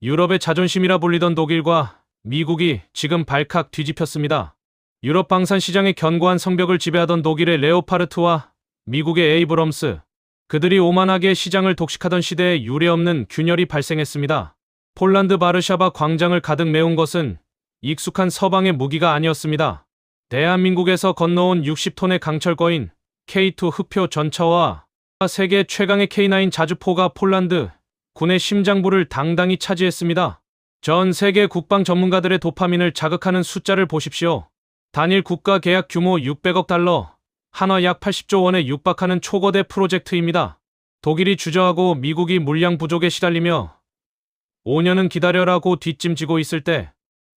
유럽의 자존심이라 불리던 독일과 미국이 지금 발칵 뒤집혔습니다. 유럽 방산 시장의 견고한 성벽을 지배하던 독일의 레오파르트와 미국의 에이브럼스, 그들이 오만하게 시장을 독식하던 시대에 유례없는 균열이 발생했습니다. 폴란드 바르샤바 광장을 가득 메운 것은 익숙한 서방의 무기가 아니었습니다. 대한민국에서 건너온 60톤의 강철거인 K2 흑표 전차와 세계 최강의 K9 자주포가 폴란드 군의 심장부를 당당히 차지했습니다. 전 세계 국방 전문가들의 도파민을 자극하는 숫자를 보십시오. 단일 국가 계약 규모 600억 달러, 한화 약 80조 원에 육박하는 초거대 프로젝트입니다. 독일이 주저하고 미국이 물량 부족에 시달리며 5년은 기다려라고 뒷짐지고 있을 때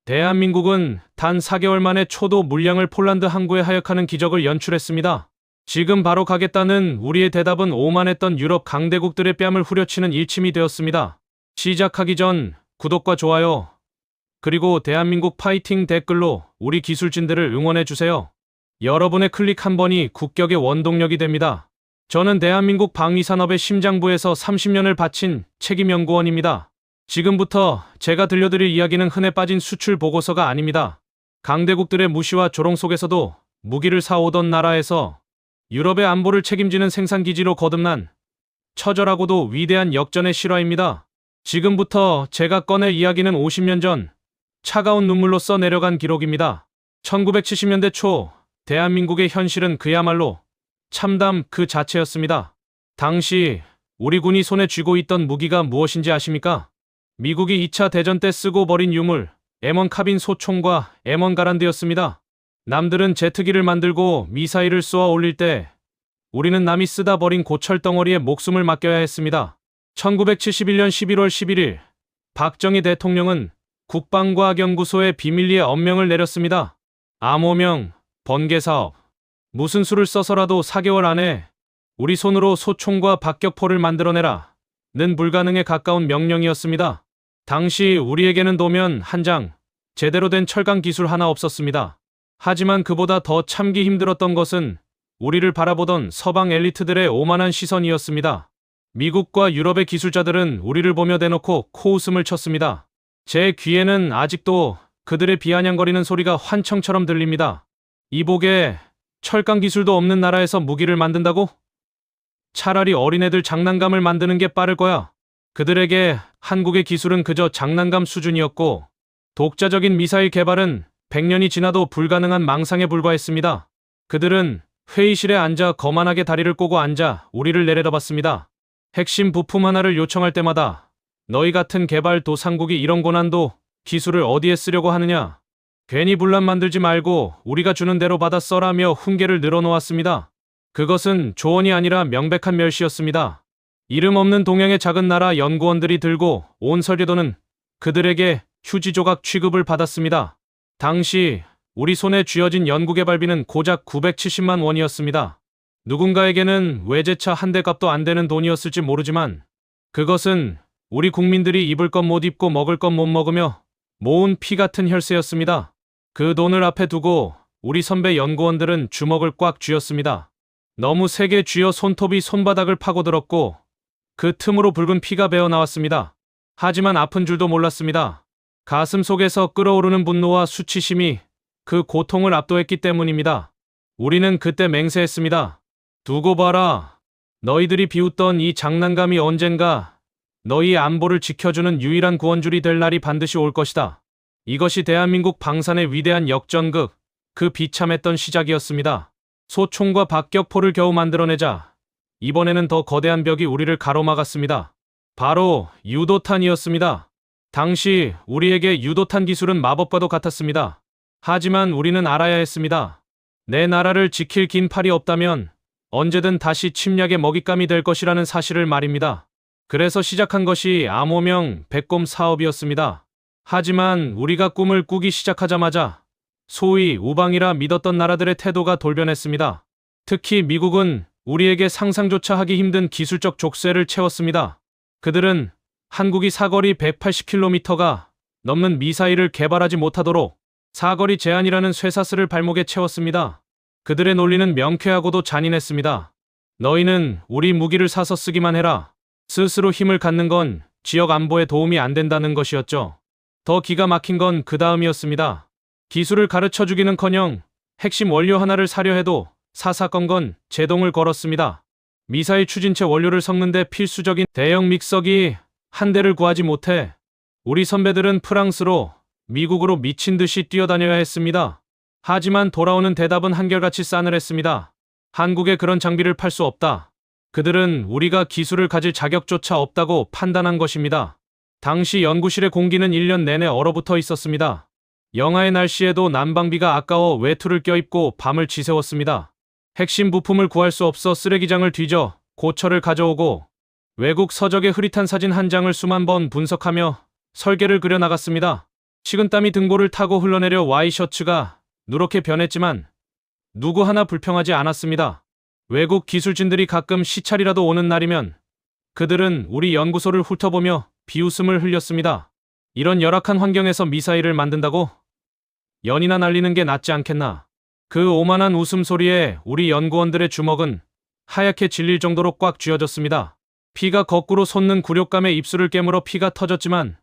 대한민국은 단 4개월 만에 초도 물량을 폴란드 항구에 하역하는 기적을 연출했습니다. 지금 바로 가겠다는 우리의 대답은 오만했던 유럽 강대국들의 뺨을 후려치는 일침이 되었습니다. 시작하기 전 구독과 좋아요, 그리고 대한민국 파이팅 댓글로 우리 기술진들을 응원해주세요. 여러분의 클릭 한 번이 국격의 원동력이 됩니다. 저는 대한민국 방위산업의 심장부에서 30년을 바친 책임연구원입니다. 지금부터 제가 들려드릴 이야기는 흔해 빠진 수출 보고서가 아닙니다. 강대국들의 무시와 조롱 속에서도 무기를 사오던 나라에서 유럽의 안보를 책임지는 생산기지로 거듭난 처절하고도 위대한 역전의 실화입니다. 지금부터 제가 꺼낼 이야기는 50년 전 차가운 눈물로 써내려간 기록입니다. 1970년대 초 대한민국의 현실은 그야말로 참담 그 자체였습니다. 당시 우리 군이 손에 쥐고 있던 무기가 무엇인지 아십니까? 미국이 2차 대전 때 쓰고 버린 유물 M1 카빈 소총과 M1 가란드였습니다. 남들은 제트기를 만들고 미사일을 쏘아 올릴 때 우리는 남이 쓰다 버린 고철덩어리에 목숨을 맡겨야 했습니다. 1971년 11월 11일 박정희 대통령은 국방과학연구소에 비밀리에 엄명을 내렸습니다. 암호명, 번개사업, 무슨 수를 써서라도 4개월 안에 우리 손으로 소총과 박격포를 만들어내라 는 불가능에 가까운 명령이었습니다. 당시 우리에게는 도면 한 장, 제대로 된 철강 기술 하나 없었습니다. 하지만 그보다 더 참기 힘들었던 것은 우리를 바라보던 서방 엘리트들의 오만한 시선이었습니다. 미국과 유럽의 기술자들은 우리를 보며 대놓고 코웃음을 쳤습니다. 제 귀에는 아직도 그들의 비아냥거리는 소리가 환청처럼 들립니다. 이보게 철강 기술도 없는 나라에서 무기를 만든다고? 차라리 어린애들 장난감을 만드는 게 빠를 거야. 그들에게 한국의 기술은 그저 장난감 수준이었고 독자적인 미사일 개발은 100년이 지나도 불가능한 망상에 불과했습니다. 그들은 회의실에 앉아 거만하게 다리를 꼬고 앉아 우리를 내려다봤습니다. 핵심 부품 하나를 요청할 때마다 너희 같은 개발도상국이 이런 고난도 기술을 어디에 쓰려고 하느냐. 괜히 분란 만들지 말고 우리가 주는 대로 받아 써라며 훈계를 늘어놓았습니다. 그것은 조언이 아니라 명백한 멸시였습니다. 이름 없는 동양의 작은 나라 연구원들이 들고 온 설계도는 그들에게 휴지 조각 취급을 받았습니다. 당시 우리 손에 쥐어진 연구개발비는 고작 970만 원이었습니다. 누군가에게는 외제차 한 대 값도 안 되는 돈이었을지 모르지만 그것은 우리 국민들이 입을 것 못 입고 먹을 것 못 먹으며 모은 피 같은 혈세였습니다. 그 돈을 앞에 두고 우리 선배 연구원들은 주먹을 꽉 쥐었습니다. 너무 세게 쥐어 손톱이 손바닥을 파고들었고 그 틈으로 붉은 피가 배어나왔습니다. 하지만 아픈 줄도 몰랐습니다. 가슴 속에서 끓어오르는 분노와 수치심이 그 고통을 압도했기 때문입니다. 우리는 그때 맹세했습니다. 두고 봐라. 너희들이 비웃던 이 장난감이 언젠가 너희의 안보를 지켜주는 유일한 구원줄이 될 날이 반드시 올 것이다. 이것이 대한민국 방산의 위대한 역전극, 그 비참했던 시작이었습니다. 소총과 박격포를 겨우 만들어내자 이번에는 더 거대한 벽이 우리를 가로막았습니다. 바로 유도탄이었습니다. 당시 우리에게 유도탄 기술은 마법과도 같았습니다. 하지만 우리는 알아야 했습니다. 내 나라를 지킬 긴 팔이 없다면 언제든 다시 침략의 먹잇감이 될 것이라는 사실을 말입니다. 그래서 시작한 것이 암호명 백곰 사업이었습니다. 하지만 우리가 꿈을 꾸기 시작하자마자 소위 우방이라 믿었던 나라들의 태도가 돌변했습니다. 특히 미국은 우리에게 상상조차 하기 힘든 기술적 족쇄를 채웠습니다. 그들은 한국이 사거리 180km가 넘는 미사일을 개발하지 못하도록 사거리 제한이라는 쇠사슬을 발목에 채웠습니다. 그들의 논리는 명쾌하고도 잔인했습니다. 너희는 우리 무기를 사서 쓰기만 해라. 스스로 힘을 갖는 건 지역 안보에 도움이 안 된다는 것이었죠. 더 기가 막힌 건 그 다음이었습니다. 기술을 가르쳐 주기는커녕 핵심 원료 하나를 사려 해도 사사건건 제동을 걸었습니다. 미사일 추진체 원료를 섞는데 필수적인 대형 믹서기 한 대를 구하지 못해 우리 선배들은 프랑스로, 미국으로 미친 듯이 뛰어다녀야 했습니다. 하지만 돌아오는 대답은 한결같이 싸늘했습니다. 한국에 그런 장비를 팔 수 없다. 그들은 우리가 기술을 가질 자격조차 없다고 판단한 것입니다. 당시 연구실의 공기는 1년 내내 얼어붙어 있었습니다. 영하의 날씨에도 난방비가 아까워 외투를 껴입고 밤을 지새웠습니다. 핵심 부품을 구할 수 없어 쓰레기장을 뒤져 고철을 가져오고 외국 서적의 흐릿한 사진 한 장을 수만 번 분석하며 설계를 그려나갔습니다. 식은땀이 등골을 타고 흘러내려 와이셔츠가 누렇게 변했지만 누구 하나 불평하지 않았습니다. 외국 기술진들이 가끔 시찰이라도 오는 날이면 그들은 우리 연구소를 훑어보며 비웃음을 흘렸습니다. 이런 열악한 환경에서 미사일을 만든다고? 연이나 날리는 게 낫지 않겠나? 그 오만한 웃음소리에 우리 연구원들의 주먹은 하얗게 질릴 정도로 꽉 쥐어졌습니다. 피가 거꾸로 솟는 굴욕감에 입술을 깨물어 피가 터졌지만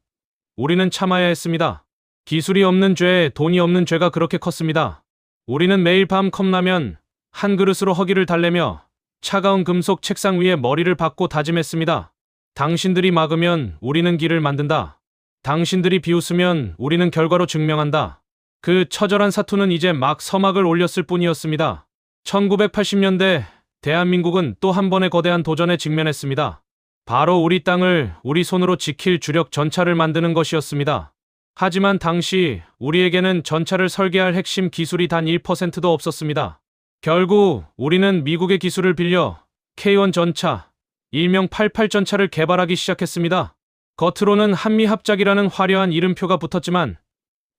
우리는 참아야 했습니다. 기술이 없는 죄, 돈이 없는 죄가 그렇게 컸습니다. 우리는 매일 밤 컵라면 한 그릇으로 허기를 달래며 차가운 금속 책상 위에 머리를 박고 다짐했습니다. 당신들이 막으면 우리는 길을 만든다. 당신들이 비웃으면 우리는 결과로 증명한다. 그 처절한 사투는 이제 막 서막을 올렸을 뿐이었습니다. 1980년대 대한민국은 또 한 번의 거대한 도전에 직면했습니다. 바로 우리 땅을 우리 손으로 지킬 주력 전차를 만드는 것이었습니다. 하지만 당시 우리에게는 전차를 설계할 핵심 기술이 단 1%도 없었습니다. 결국 우리는 미국의 기술을 빌려 K1 전차, 일명 88 전차를 개발하기 시작했습니다. 겉으로는 한미합작이라는 화려한 이름표가 붙었지만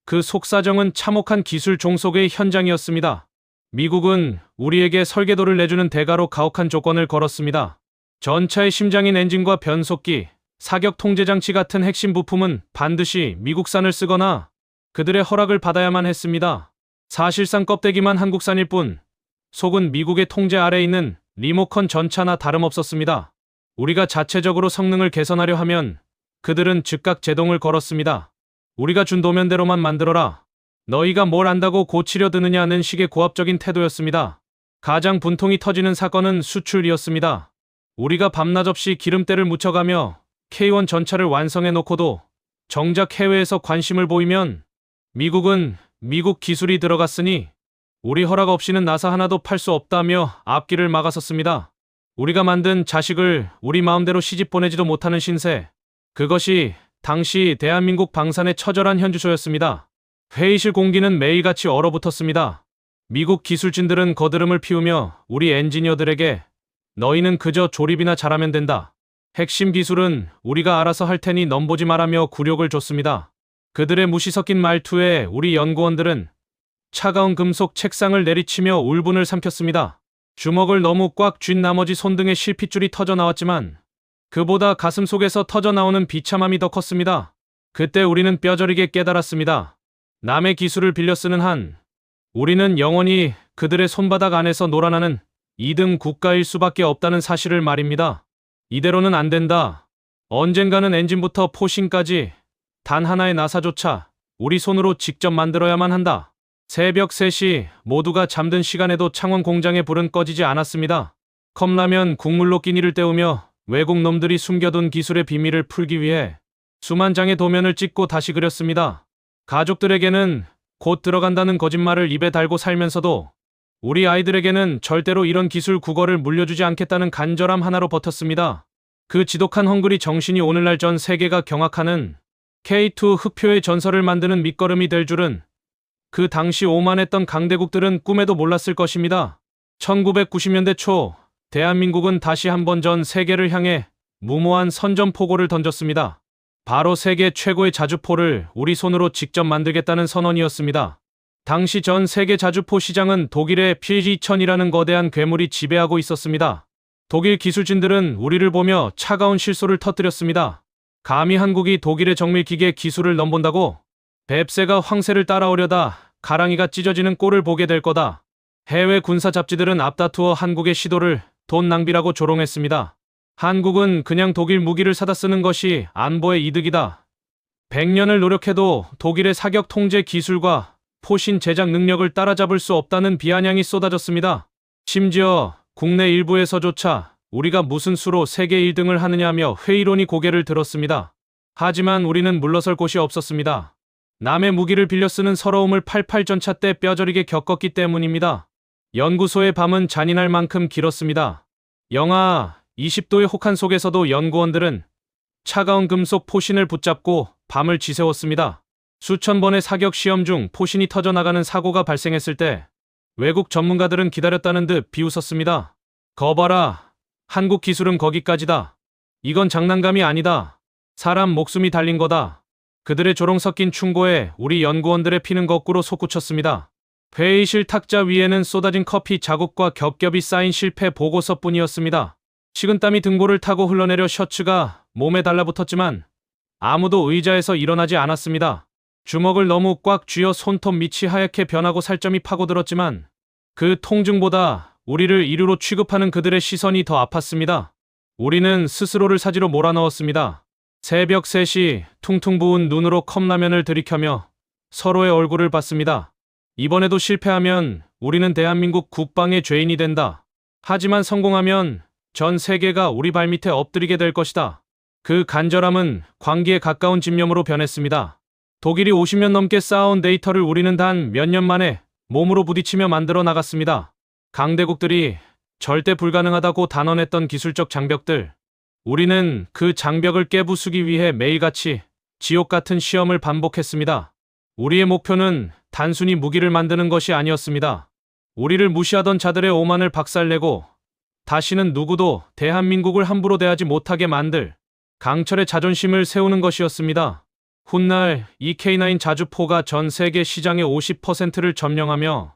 그 속사정은 참혹한 기술 종속의 현장이었습니다. 미국은 우리에게 설계도를 내주는 대가로 가혹한 조건을 걸었습니다. 전차의 심장인 엔진과 변속기, 사격 통제장치 같은 핵심 부품은 반드시 미국산을 쓰거나 그들의 허락을 받아야만 했습니다. 사실상 껍데기만 한국산일 뿐 속은 미국의 통제 아래 있는 리모컨 전차나 다름없었습니다. 우리가 자체적으로 성능을 개선하려 하면 그들은 즉각 제동을 걸었습니다. 우리가 준 도면대로만 만들어라. 너희가 뭘 안다고 고치려 드느냐는 식의 고압적인 태도였습니다. 가장 분통이 터지는 사건은 수출이었습니다. 우리가 밤낮 없이 기름때를 묻혀가며 K1 전차를 완성해 놓고도 정작 해외에서 관심을 보이면 미국은 미국 기술이 들어갔으니 우리 허락 없이는 나사 하나도 팔 수 없다며 앞길을 막았었습니다. 우리가 만든 자식을 우리 마음대로 시집 보내지도 못하는 신세. 그것이 당시 대한민국 방산의 처절한 현주소였습니다. 회의실 공기는 매일같이 얼어붙었습니다. 미국 기술진들은 거드름을 피우며 우리 엔지니어들에게 너희는 그저 조립이나 잘하면 된다. 핵심 기술은 우리가 알아서 할 테니 넘보지 말라며 굴욕을 줬습니다. 그들의 무시 섞인 말투에 우리 연구원들은 차가운 금속 책상을 내리치며 울분을 삼켰습니다. 주먹을 너무 꽉 쥔 나머지 손등에 실핏줄이 터져 나왔지만 그보다 가슴 속에서 터져나오는 비참함이 더 컸습니다. 그때 우리는 뼈저리게 깨달았습니다. 남의 기술을 빌려 쓰는 한 우리는 영원히 그들의 손바닥 안에서 놀아나는 2등 국가일 수밖에 없다는 사실을 말입니다. 이대로는 안 된다. 언젠가는 엔진부터 포신까지 단 하나의 나사조차 우리 손으로 직접 만들어야만 한다. 새벽 3시 모두가 잠든 시간에도 창원 공장의 불은 꺼지지 않았습니다. 컵라면 국물로 끼니를 때우며 외국 놈들이 숨겨둔 기술의 비밀을 풀기 위해 수만 장의 도면을 찍고 다시 그렸습니다. 가족들에게는 곧 들어간다는 거짓말을 입에 달고 살면서도 우리 아이들에게는 절대로 이런 기술 국어를 물려주지 않겠다는 간절함 하나로 버텼습니다. 그 지독한 헝그리 정신이 오늘날 전 세계가 경악하는 K2 흑표의 전설을 만드는 밑거름이 될 줄은 그 당시 오만했던 강대국들은 꿈에도 몰랐을 것입니다. 1990년대 초 대한민국은 다시 한번 전 세계를 향해 무모한 선전포고를 던졌습니다. 바로 세계 최고의 자주포를 우리 손으로 직접 만들겠다는 선언이었습니다. 당시 전 세계 자주포 시장은 독일의 PG-2000이라는 거대한 괴물이 지배하고 있었습니다. 독일 기술진들은 우리를 보며 차가운 실소를 터뜨렸습니다. 감히 한국이 독일의 정밀기계 기술을 넘본다고? 뱁새가 황새를 따라오려다 가랑이가 찢어지는 꼴을 보게 될 거다. 해외 군사 잡지들은 앞다투어 한국의 시도를 돈 낭비라고 조롱했습니다. 한국은 그냥 독일 무기를 사다 쓰는 것이 안보에 이득이다. 100년을 노력해도 독일의 사격 통제 기술과 포신 제작 능력을 따라잡을 수 없다는 비아냥이 쏟아졌습니다. 심지어 국내 일부에서조차 우리가 무슨 수로 세계 1등을 하느냐며 회의론이 고개를 들었습니다. 하지만 우리는 물러설 곳이 없었습니다. 남의 무기를 빌려 쓰는 서러움을 88 전차 때 뼈저리게 겪었기 때문입니다. 연구소의 밤은 잔인할 만큼 길었습니다. 영하 20도의 혹한 속에서도 연구원들은 차가운 금속 포신을 붙잡고 밤을 지새웠습니다. 수천 번의 사격 시험 중 포신이 터져나가는 사고가 발생했을 때 외국 전문가들은 기다렸다는 듯 비웃었습니다. 거봐라. 한국 기술은 거기까지다. 이건 장난감이 아니다. 사람 목숨이 달린 거다. 그들의 조롱 섞인 충고에 우리 연구원들의 피는 거꾸로 솟구쳤습니다. 회의실 탁자 위에는 쏟아진 커피 자국과 겹겹이 쌓인 실패 보고서뿐이었습니다. 식은땀이 등골을 타고 흘러내려 셔츠가 몸에 달라붙었지만 아무도 의자에서 일어나지 않았습니다. 주먹을 너무 꽉 쥐어 손톱 밑이 하얗게 변하고 살점이 파고들었지만 그 통증보다 우리를 이류로 취급하는 그들의 시선이 더 아팠습니다. 우리는 스스로를 사지로 몰아넣었습니다. 새벽 3시 퉁퉁 부은 눈으로 컵라면을 들이켜며 서로의 얼굴을 봤습니다. 이번에도 실패하면 우리는 대한민국 국방의 죄인이 된다. 하지만 성공하면 전 세계가 우리 발밑에 엎드리게 될 것이다. 그 간절함은 광기에 가까운 집념으로 변했습니다. 독일이 50년 넘게 쌓아온 데이터를 우리는 단 몇 년 만에 몸으로 부딪히며 만들어 나갔습니다. 강대국들이 절대 불가능하다고 단언했던 기술적 장벽들. 우리는 그 장벽을 깨부수기 위해 매일같이 지옥 같은 시험을 반복했습니다. 우리의 목표는 단순히 무기를 만드는 것이 아니었습니다. 우리를 무시하던 자들의 오만을 박살내고 다시는 누구도 대한민국을 함부로 대하지 못하게 만들 강철의 자존심을 세우는 것이었습니다. 훗날 이 K9 자주포가 전 세계 시장의 50%를 점령하며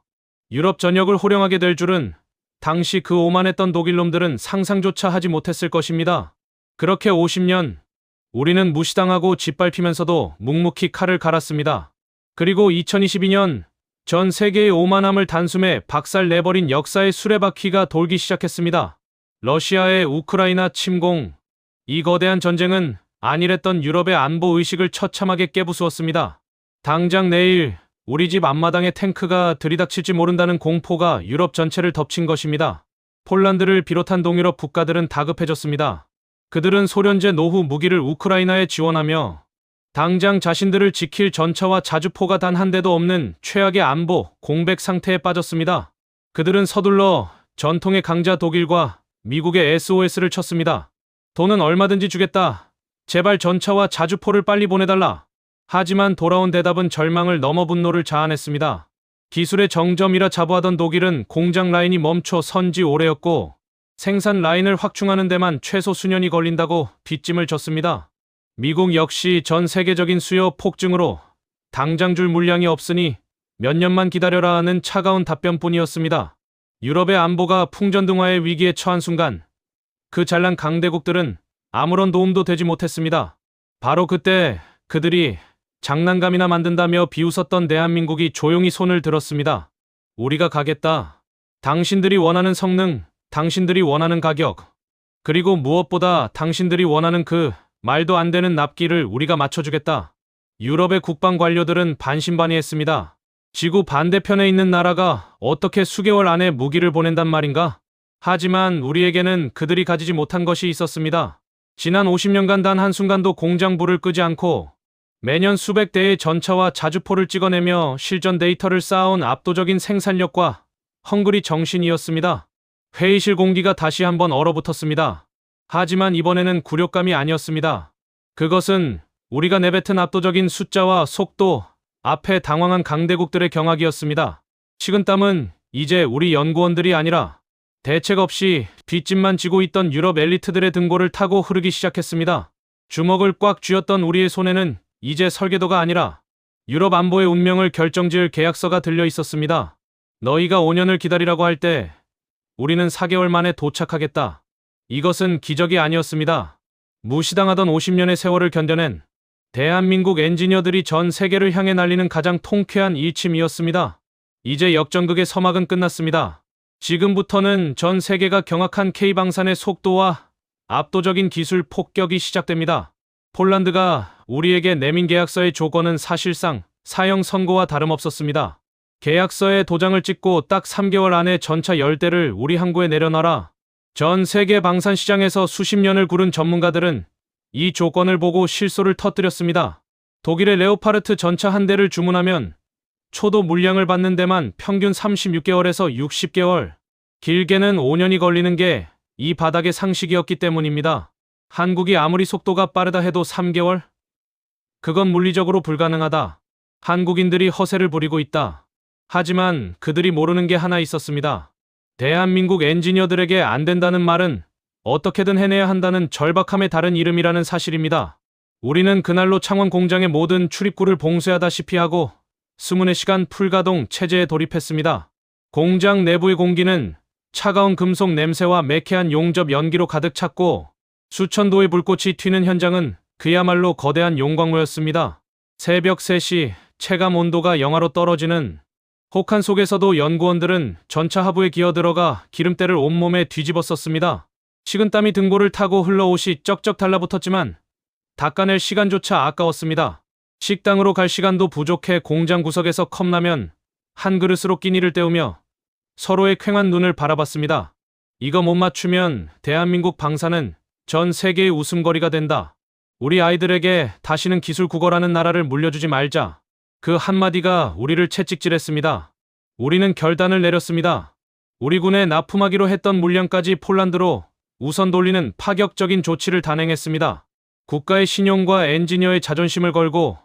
유럽 전역을 호령하게 될 줄은 당시 그 오만했던 독일놈들은 상상조차 하지 못했을 것입니다. 그렇게 50년 우리는 무시당하고 짓밟히면서도 묵묵히 칼을 갈았습니다. 그리고 2022년 전 세계의 오만함을 단숨에 박살내버린 역사의 수레바퀴가 돌기 시작했습니다. 러시아의 우크라이나 침공. 이 거대한 전쟁은 안일했던 유럽의 안보 의식을 처참하게 깨부수었습니다. 당장 내일 우리 집 앞마당에 탱크가 들이닥칠지 모른다는 공포가 유럽 전체를 덮친 것입니다. 폴란드를 비롯한 동유럽 국가들은 다급해졌습니다. 그들은 소련제 노후 무기를 우크라이나에 지원하며 당장 자신들을 지킬 전차와 자주포가 단 한 대도 없는 최악의 안보 공백 상태에 빠졌습니다. 그들은 서둘러 전통의 강자 독일과 미국의 SOS를 쳤습니다. 돈은 얼마든지 주겠다. 제발 전차와 자주포를 빨리 보내달라. 하지만 돌아온 대답은 절망을 넘어 분노를 자아냈습니다. 기술의 정점이라 자부하던 독일은 공장 라인이 멈춰 선지 오래였고 생산 라인을 확충하는 데만 최소 수년이 걸린다고 뒷짐을 졌습니다. 미국 역시 전 세계적인 수요 폭증으로 당장 줄 물량이 없으니 몇 년만 기다려라 하는 차가운 답변뿐이었습니다. 유럽의 안보가 풍전등화의 위기에 처한 순간 그 잘난 강대국들은 아무런 도움도 되지 못했습니다. 바로 그때 그들이 장난감이나 만든다며 비웃었던 대한민국이 조용히 손을 들었습니다. 우리가 가겠다. 당신들이 원하는 성능, 당신들이 원하는 가격, 그리고 무엇보다 당신들이 원하는 그 말도 안 되는 납기를 우리가 맞춰주겠다. 유럽의 국방 관료들은 반신반의했습니다. 지구 반대편에 있는 나라가 어떻게 수개월 안에 무기를 보낸단 말인가? 하지만 우리에게는 그들이 가지지 못한 것이 있었습니다. 지난 50년간 단 한순간도 공장 불을 끄지 않고 매년 수백 대의 전차와 자주포를 찍어내며 실전 데이터를 쌓아온 압도적인 생산력과 헝그리 정신이었습니다. 회의실 공기가 다시 한번 얼어붙었습니다. 하지만 이번에는 굴욕감이 아니었습니다. 그것은 우리가 내뱉은 압도적인 숫자와 속도 앞에 당황한 강대국들의 경악이었습니다. 식은땀은 이제 우리 연구원들이 아니라 대책 없이 뒷짐만 지고 있던 유럽 엘리트들의 등골을 타고 흐르기 시작했습니다. 주먹을 꽉 쥐었던 우리의 손에는 이제 설계도가 아니라 유럽 안보의 운명을 결정지을 계약서가 들려 있었습니다. 너희가 5년을 기다리라고 할 때 우리는 4개월 만에 도착하겠다. 이것은 기적이 아니었습니다. 무시당하던 50년의 세월을 견뎌낸 대한민국 엔지니어들이 전 세계를 향해 날리는 가장 통쾌한 일침이었습니다. 이제 역전극의 서막은 끝났습니다. 지금부터는 전 세계가 경악한 K방산의 속도와 압도적인 기술 폭격이 시작됩니다. 폴란드가 우리에게 내민 계약서의 조건은 사실상 사형 선고와 다름없었습니다. 계약서에 도장을 찍고 딱 3개월 안에 전차 10대를 우리 항구에 내려놔라. 전 세계 방산 시장에서 수십 년을 구른 전문가들은 이 조건을 보고 실소를 터뜨렸습니다. 독일의 레오파르트 전차 한 대를 주문하면 초도 물량을 받는 데만 평균 36개월에서 60개월, 길게는 5년이 걸리는 게 이 바닥의 상식이었기 때문입니다. 한국이 아무리 속도가 빠르다 해도 3개월? 그건 물리적으로 불가능하다. 한국인들이 허세를 부리고 있다. 하지만 그들이 모르는 게 하나 있었습니다. 대한민국 엔지니어들에게 안 된다는 말은 어떻게든 해내야 한다는 절박함의 다른 이름이라는 사실입니다. 우리는 그날로 창원 공장의 모든 출입구를 봉쇄하다시피 하고 24시간 풀가동 체제에 돌입했습니다. 공장 내부의 공기는 차가운 금속 냄새와 매캐한 용접 연기로 가득 찼고 수천 도의 불꽃이 튀는 현장은 그야말로 거대한 용광로였습니다. 새벽 3시 체감 온도가 영하로 떨어지는 혹한 속에서도 연구원들은 전차 하부에 기어들어가 기름때를 온몸에 뒤집었었습니다. 식은땀이 등골을 타고 흘러 옷이 쩍쩍 달라붙었지만 닦아낼 시간조차 아까웠습니다. 식당으로 갈 시간도 부족해 공장 구석에서 컵라면 한 그릇으로 끼니를 때우며 서로의 퀭한 눈을 바라봤습니다. 이거 못 맞추면 대한민국 방사는 전 세계의 웃음거리가 된다. 우리 아이들에게 다시는 기술 국어라는 나라를 물려주지 말자. 그 한마디가 우리를 채찍질했습니다. 우리는 결단을 내렸습니다. 우리 군에 납품하기로 했던 물량까지 폴란드로 우선 돌리는 파격적인 조치를 단행했습니다. 국가의 신용과 엔지니어의 자존심을 걸고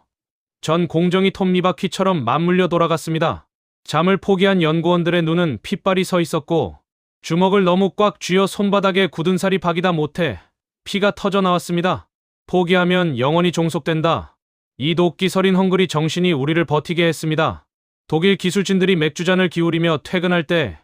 전 공정이 톱니바퀴처럼 맞물려 돌아갔습니다. 잠을 포기한 연구원들의 눈은 핏발이 서 있었고 주먹을 너무 꽉 쥐어 손바닥에 굳은 살이 박이다 못해 피가 터져 나왔습니다. 포기하면 영원히 종속된다. 이 도끼 서린 헝글이 정신이 우리를 버티게 했습니다. 독일 기술진들이 맥주잔을 기울이며 퇴근할 때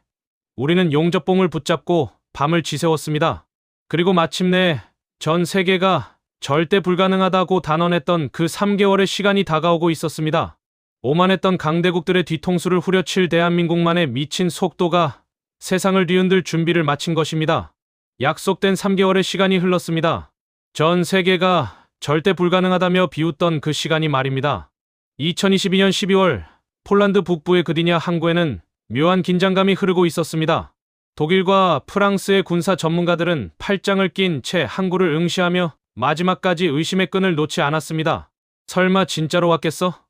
우리는 용접봉을 붙잡고 밤을 지새웠습니다. 그리고 마침내 전 세계가 절대 불가능하다고 단언했던 그 3개월의 시간이 다가오고 있었습니다. 오만했던 강대국들의 뒤통수를 후려칠 대한민국만의 미친 속도가 세상을 뒤흔들 준비를 마친 것입니다. 약속된 3개월의 시간이 흘렀습니다. 전 세계가 절대 불가능하다며 비웃던 그 시간이 말입니다. 2022년 12월 폴란드 북부의 그디냐 항구에는 묘한 긴장감이 흐르고 있었습니다. 독일과 프랑스의 군사 전문가들은 팔짱을 낀 채 항구를 응시하며 마지막까지 의심의 끈을 놓지 않았습니다. 설마 진짜로 왔겠어?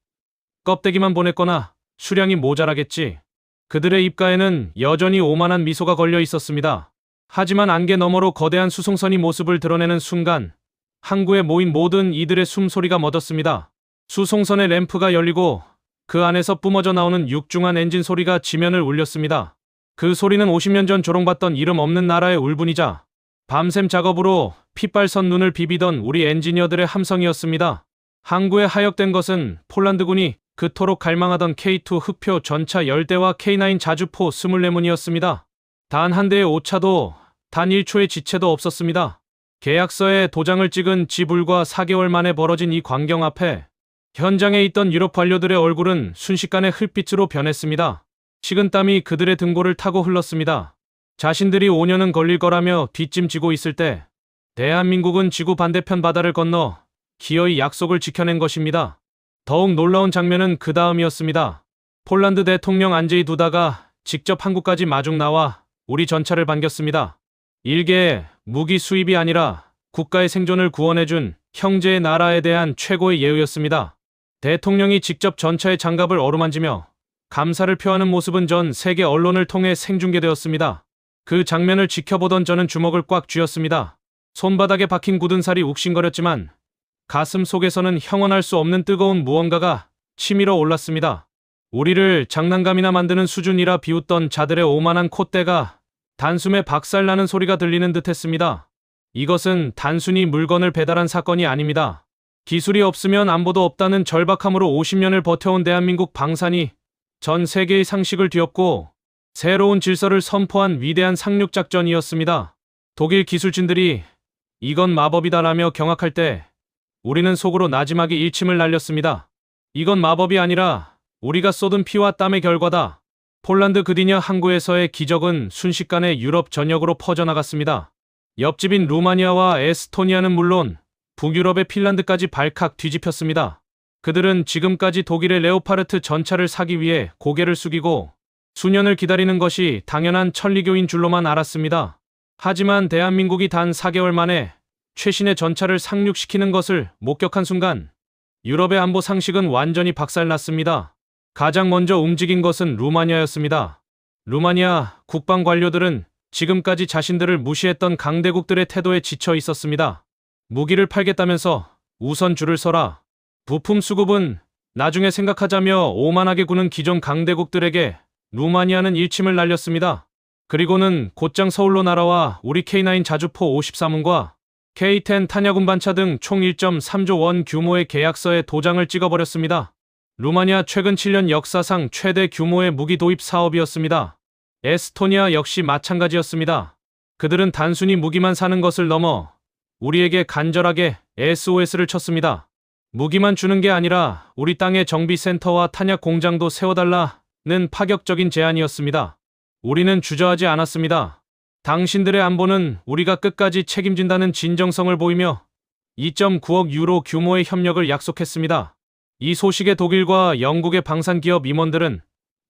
껍데기만 보냈거나 수량이 모자라겠지. 그들의 입가에는 여전히 오만한 미소가 걸려 있었습니다. 하지만 안개 너머로 거대한 수송선이 모습을 드러내는 순간 항구에 모인 모든 이들의 숨소리가 멎었습니다. 수송선의 램프가 열리고 그 안에서 뿜어져 나오는 육중한 엔진 소리가 지면을 울렸습니다. 그 소리는 50년 전 조롱받던 이름 없는 나라의 울분이자 밤샘 작업으로 핏발선 눈을 비비던 우리 엔지니어들의 함성이었습니다. 항구에 하역된 것은 폴란드군이 그토록 갈망하던 K2 흑표 전차 10대와 K9 자주포 24문이었습니다. 단 한 대의 오차도 단 1초의 지체도 없었습니다. 계약서에 도장을 찍은 지 불과 4개월 만에 벌어진 이 광경 앞에 현장에 있던 유럽 관료들의 얼굴은 순식간에 흙빛으로 변했습니다. 식은땀이 그들의 등골을 타고 흘렀습니다. 자신들이 5년은 걸릴 거라며 뒷짐지고 있을 때 대한민국은 지구 반대편 바다를 건너 기어이 약속을 지켜낸 것입니다. 더욱 놀라운 장면은 그 다음이었습니다. 폴란드 대통령 안제이 두다가 직접 한국까지 마중 나와 우리 전차를 반겼습니다. 일개 무기 수입이 아니라 국가의 생존을 구원해준 형제의 나라에 대한 최고의 예우였습니다. 대통령이 직접 전차의 장갑을 어루만지며 감사를 표하는 모습은 전 세계 언론을 통해 생중계되었습니다. 그 장면을 지켜보던 저는 주먹을 꽉 쥐었습니다. 손바닥에 박힌 굳은 살이 욱신거렸지만 가슴 속에서는 형언할 수 없는 뜨거운 무언가가 치밀어 올랐습니다. 우리를 장난감이나 만드는 수준이라 비웃던 자들의 오만한 콧대가 단숨에 박살나는 소리가 들리는 듯했습니다. 이것은 단순히 물건을 배달한 사건이 아닙니다. 기술이 없으면 안보도 없다는 절박함으로 50년을 버텨온 대한민국 방산이 전 세계의 상식을 뒤엎고 새로운 질서를 선포한 위대한 상륙작전이었습니다. 독일 기술진들이 이건 마법이다라며 경악할 때 우리는 속으로 나지막이 일침을 날렸습니다. 이건 마법이 아니라 우리가 쏟은 피와 땀의 결과다. 폴란드 그디냐 항구에서의 기적은 순식간에 유럽 전역으로 퍼져나갔습니다. 옆집인 루마니아와 에스토니아는 물론 북유럽의 핀란드까지 발칵 뒤집혔습니다. 그들은 지금까지 독일의 레오파르트 전차를 사기 위해 고개를 숙이고 수년을 기다리는 것이 당연한 천리교인 줄로만 알았습니다. 하지만 대한민국이 단 4개월 만에 최신의 전차를 상륙시키는 것을 목격한 순간 유럽의 안보 상식은 완전히 박살났습니다. 가장 먼저 움직인 것은 루마니아였습니다. 루마니아 국방 관료들은 지금까지 자신들을 무시했던 강대국들의 태도에 지쳐 있었습니다. 무기를 팔겠다면서 우선 줄을 서라. 부품 수급은 나중에 생각하자며 오만하게 구는 기존 강대국들에게 루마니아는 일침을 날렸습니다. 그리고는 곧장 서울로 날아와 우리 K9 자주포 53문과 K10 탄약 운반차 등 총 1.3조 원 규모의 계약서에 도장을 찍어버렸습니다. 루마니아 최근 7년 역사상 최대 규모의 무기 도입 사업이었습니다. 에스토니아 역시 마찬가지였습니다. 그들은 단순히 무기만 사는 것을 넘어 우리에게 간절하게 SOS를 쳤습니다. 무기만 주는 게 아니라 우리 땅에 정비센터와 탄약 공장도 세워달라는 파격적인 제안이었습니다. 우리는 주저하지 않았습니다. 당신들의 안보는 우리가 끝까지 책임진다는 진정성을 보이며 2.9억 유로 규모의 협력을 약속했습니다. 이 소식에 독일과 영국의 방산기업 임원들은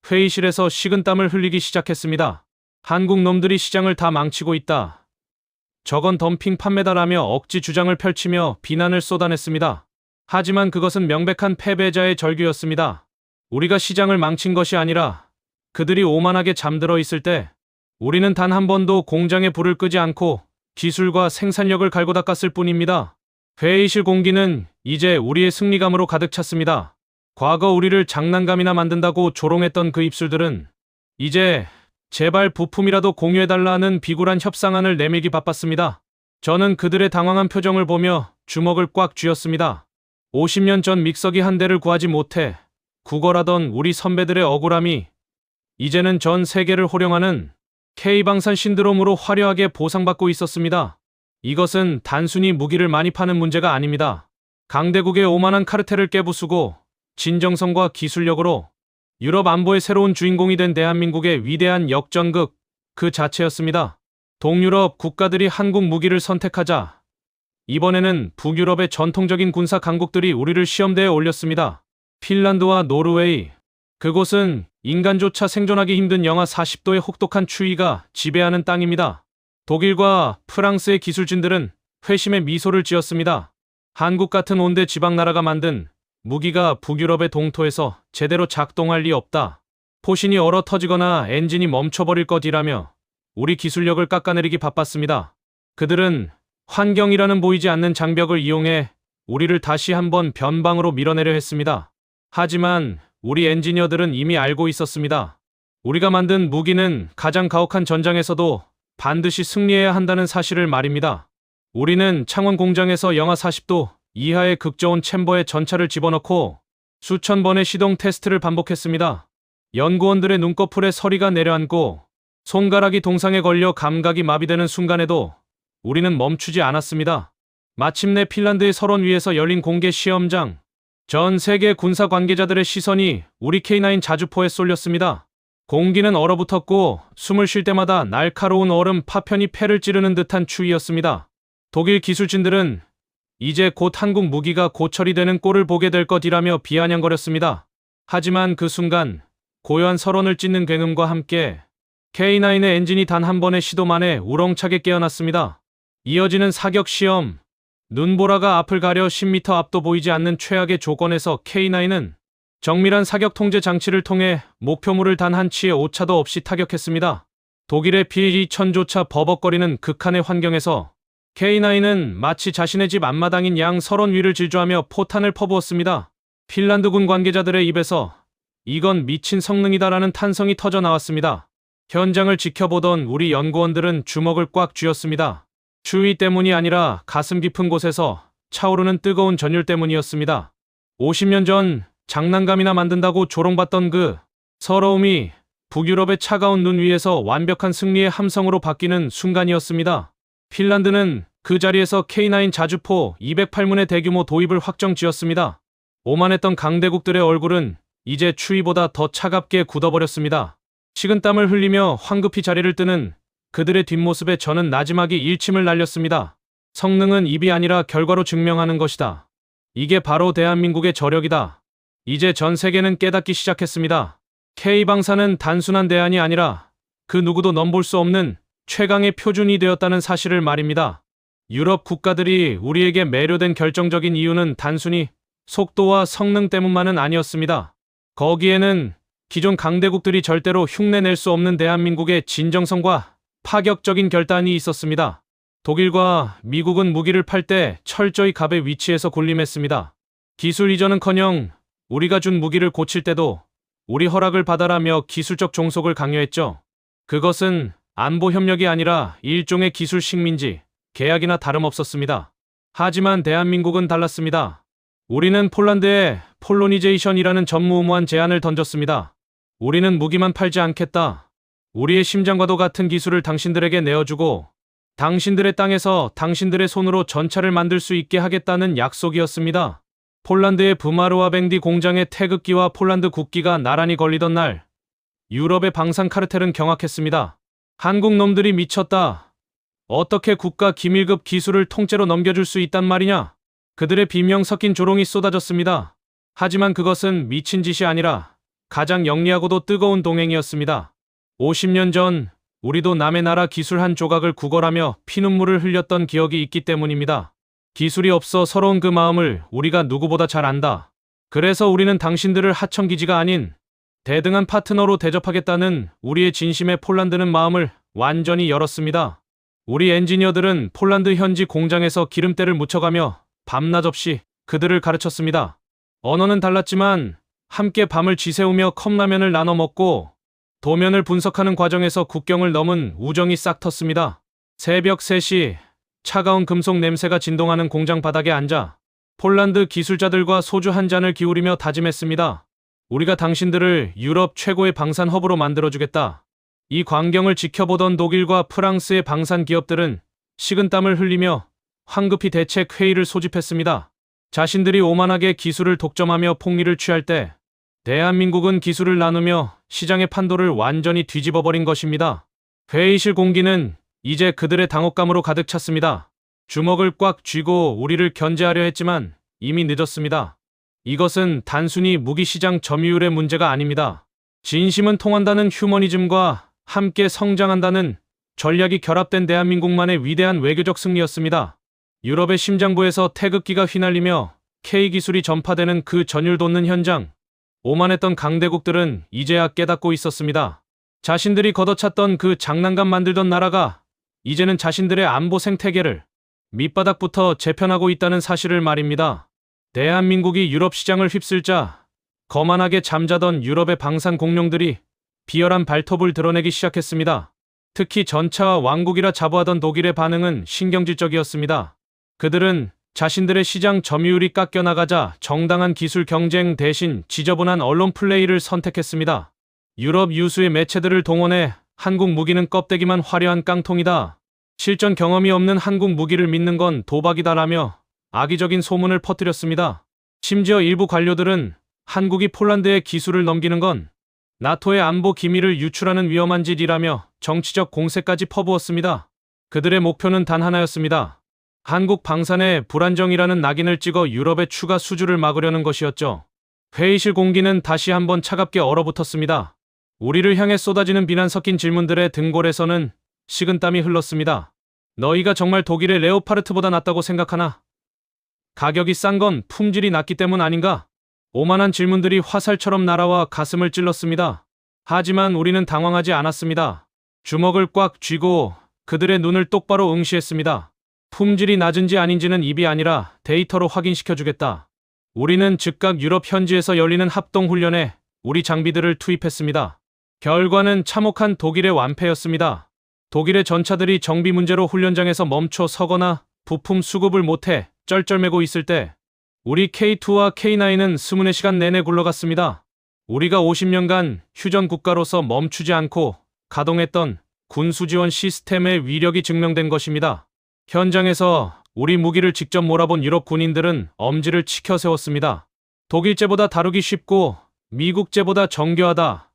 회의실에서 식은땀을 흘리기 시작했습니다. 한국 놈들이 시장을 다 망치고 있다. 저건 덤핑 판매다라며 억지 주장을 펼치며 비난을 쏟아냈습니다. 하지만 그것은 명백한 패배자의 절규였습니다. 우리가 시장을 망친 것이 아니라 그들이 오만하게 잠들어 있을 때 우리는 단 한 번도 공장에 불을 끄지 않고 기술과 생산력을 갈고 닦았을 뿐입니다. 회의실 공기는 이제 우리의 승리감으로 가득 찼습니다. 과거 우리를 장난감이나 만든다고 조롱했던 그 입술들은 이제 제발 부품이라도 공유해달라는 비굴한 협상안을 내밀기 바빴습니다. 저는 그들의 당황한 표정을 보며 주먹을 꽉 쥐었습니다. 50년 전 믹서기 한 대를 구하지 못해 구걸하던 우리 선배들의 억울함이 이제는 전 세계를 호령하는 K방산 신드롬으로 화려하게 보상받고 있었습니다. 이것은 단순히 무기를 많이 파는 문제가 아닙니다. 강대국의 오만한 카르텔을 깨부수고 진정성과 기술력으로 유럽 안보의 새로운 주인공이 된 대한민국의 위대한 역전극 그 자체였습니다. 동유럽 국가들이 한국 무기를 선택하자 이번에는 북유럽의 전통적인 군사 강국들이 우리를 시험대에 올렸습니다. 핀란드와 노르웨이, 그곳은 인간조차 생존하기 힘든 영하 40도의 혹독한 추위가 지배하는 땅입니다. 독일과 프랑스의 기술진들은 회심의 미소를 지었습니다. 한국 같은 온대 지방 나라가 만든 무기가 북유럽의 동토에서 제대로 작동할 리 없다. 포신이 얼어 터지거나 엔진이 멈춰버릴 것이라며 우리 기술력을 깎아내리기 바빴습니다. 그들은 환경이라는 보이지 않는 장벽을 이용해 우리를 다시 한번 변방으로 밀어내려 했습니다. 하지만 우리 엔지니어들은 이미 알고 있었습니다. 우리가 만든 무기는 가장 가혹한 전장에서도 반드시 승리해야 한다는 사실을 말입니다. 우리는 창원 공장에서 영하 40도 이하의 극저온 챔버에 전차를 집어넣고 수천 번의 시동 테스트를 반복했습니다. 연구원들의 눈꺼풀에 서리가 내려앉고 손가락이 동상에 걸려 감각이 마비되는 순간에도 우리는 멈추지 않았습니다. 마침내 핀란드의 설원 위에서 열린 공개 시험장. 전 세계 군사 관계자들의 시선이 우리 K9 자주포에 쏠렸습니다. 공기는 얼어붙었고 숨을 쉴 때마다 날카로운 얼음 파편이 폐를 찌르는 듯한 추위였습니다. 독일 기술진들은 이제 곧 한국 무기가 고철이 되는 꼴을 보게 될 것이라며 비아냥거렸습니다. 하지만 그 순간 고요한 설원을 찢는 굉음과 함께 K9의 엔진이 단 한 번의 시도만에 우렁차게 깨어났습니다. 이어지는 사격 시험. 눈보라가 앞을 가려 10m 앞도 보이지 않는 최악의 조건에서 K9은 정밀한 사격 통제 장치를 통해 목표물을 단 한 치의 오차도 없이 타격했습니다. 독일의 P-2000조차 버벅거리는 극한의 환경에서 K9은 마치 자신의 집 앞마당인 양 설원 위를 질주하며 포탄을 퍼부었습니다. 핀란드군 관계자들의 입에서 이건 미친 성능이다라는 탄성이 터져 나왔습니다. 현장을 지켜보던 우리 연구원들은 주먹을 꽉 쥐었습니다. 추위 때문이 아니라 가슴 깊은 곳에서 차오르는 뜨거운 전율 때문이었습니다. 50년 전 장난감이나 만든다고 조롱받던 그 서러움이 북유럽의 차가운 눈 위에서 완벽한 승리의 함성으로 바뀌는 순간이었습니다. 핀란드는 그 자리에서 K9 자주포 208문의 대규모 도입을 확정지었습니다. 오만했던 강대국들의 얼굴은 이제 추위보다 더 차갑게 굳어버렸습니다. 식은땀을 흘리며 황급히 자리를 뜨는 그들의 뒷모습에 저는 나지막이 일침을 날렸습니다. 성능은 입이 아니라 결과로 증명하는 것이다. 이게 바로 대한민국의 저력이다. 이제 전 세계는 깨닫기 시작했습니다. K방사는 단순한 대안이 아니라 그 누구도 넘볼 수 없는 최강의 표준이 되었다는 사실을 말입니다. 유럽 국가들이 우리에게 매료된 결정적인 이유는 단순히 속도와 성능 때문만은 아니었습니다. 거기에는 기존 강대국들이 절대로 흉내낼 수 없는 대한민국의 진정성과 파격적인 결단이 있었습니다. 독일과 미국은 무기를 팔 때 철저히 갑의 위치에서 군림했습니다. 기술 이전은커녕 우리가 준 무기를 고칠 때도 우리 허락을 받아라며 기술적 종속을 강요했죠. 그것은 안보 협력이 아니라 일종의 기술 식민지, 계약이나 다름없었습니다. 하지만 대한민국은 달랐습니다. 우리는 폴란드에 폴로니제이션이라는 전무후무한 제안을 던졌습니다. 우리는 무기만 팔지 않겠다. 우리의 심장과도 같은 기술을 당신들에게 내어주고 당신들의 땅에서 당신들의 손으로 전차를 만들 수 있게 하겠다는 약속이었습니다. 폴란드의 부마르와 뱅디 공장의 태극기와 폴란드 국기가 나란히 걸리던 날, 유럽의 방산 카르텔은 경악했습니다. 한국 놈들이 미쳤다. 어떻게 국가 기밀급 기술을 통째로 넘겨줄 수 있단 말이냐? 그들의 비명 섞인 조롱이 쏟아졌습니다. 하지만 그것은 미친 짓이 아니라 가장 영리하고도 뜨거운 동행이었습니다. 50년 전 우리도 남의 나라 기술 한 조각을 구걸하며 피눈물을 흘렸던 기억이 있기 때문입니다. 기술이 없어 서러운 그 마음을 우리가 누구보다 잘 안다. 그래서 우리는 당신들을 하청기지가 아닌 대등한 파트너로 대접하겠다는 우리의 진심에 폴란드는 마음을 완전히 열었습니다. 우리 엔지니어들은 폴란드 현지 공장에서 기름때를 묻혀가며 밤낮 없이 그들을 가르쳤습니다. 언어는 달랐지만 함께 밤을 지새우며 컵라면을 나눠 먹고 도면을 분석하는 과정에서 국경을 넘은 우정이 싹 텄습니다. 새벽 3시 차가운 금속 냄새가 진동하는 공장 바닥에 앉아 폴란드 기술자들과 소주 한 잔을 기울이며 다짐했습니다. 우리가 당신들을 유럽 최고의 방산 허브로 만들어주겠다. 이 광경을 지켜보던 독일과 프랑스의 방산 기업들은 식은땀을 흘리며 황급히 대책 회의를 소집했습니다. 자신들이 오만하게 기술을 독점하며 폭리를 취할 때 대한민국은 기술을 나누며 시장의 판도를 완전히 뒤집어버린 것입니다. 회의실 공기는 이제 그들의 당혹감으로 가득 찼습니다. 주먹을 꽉 쥐고 우리를 견제하려 했지만 이미 늦었습니다. 이것은 단순히 무기시장 점유율의 문제가 아닙니다. 진심은 통한다는 휴머니즘과 함께 성장한다는 전략이 결합된 대한민국만의 위대한 외교적 승리였습니다. 유럽의 심장부에서 태극기가 휘날리며 K기술이 전파되는 그 전율 돋는 현장. 오만했던 강대국들은 이제야 깨닫고 있었습니다. 자신들이 걷어찼던 그 장난감 만들던 나라가 이제는 자신들의 안보 생태계를 밑바닥부터 재편하고 있다는 사실을 말입니다. 대한민국이 유럽 시장을 휩쓸자 거만하게 잠자던 유럽의 방산 공룡들이 비열한 발톱을 드러내기 시작했습니다. 특히 전차와 왕국이라 자부하던 독일의 반응은 신경질적이었습니다. 그들은 자신들의 시장 점유율이 깎여나가자 정당한 기술 경쟁 대신 지저분한 언론 플레이를 선택했습니다. 유럽 유수의 매체들을 동원해 한국 무기는 껍데기만 화려한 깡통이다. 실전 경험이 없는 한국 무기를 믿는 건 도박이다라며 악의적인 소문을 퍼뜨렸습니다. 심지어 일부 관료들은 한국이 폴란드에 기술을 넘기는 건 나토의 안보 기밀을 유출하는 위험한 짓이라며 정치적 공세까지 퍼부었습니다. 그들의 목표는 단 하나였습니다. 한국 방산에 불안정이라는 낙인을 찍어 유럽의 추가 수주를 막으려는 것이었죠. 회의실 공기는 다시 한번 차갑게 얼어붙었습니다. 우리를 향해 쏟아지는 비난 섞인 질문들의 등골에서는 식은땀이 흘렀습니다. 너희가 정말 독일의 레오파르트보다 낫다고 생각하나? 가격이 싼 건 품질이 낮기 때문 아닌가? 오만한 질문들이 화살처럼 날아와 가슴을 찔렀습니다. 하지만 우리는 당황하지 않았습니다. 주먹을 꽉 쥐고 그들의 눈을 똑바로 응시했습니다. 품질이 낮은지 아닌지는 입이 아니라 데이터로 확인시켜주겠다. 우리는 즉각 유럽 현지에서 열리는 합동훈련에 우리 장비들을 투입했습니다. 결과는 참혹한 독일의 완패였습니다. 독일의 전차들이 정비 문제로 훈련장에서 멈춰 서거나 부품 수급을 못해 쩔쩔매고 있을 때 우리 K2와 K9은 24시간 내내 굴러갔습니다. 우리가 50년간 휴전 국가로서 멈추지 않고 가동했던 군수지원 시스템의 위력이 증명된 것입니다. 현장에서 우리 무기를 직접 몰아본 유럽 군인들은 엄지를 치켜 세웠습니다. 독일제보다 다루기 쉽고 미국제보다 정교하다.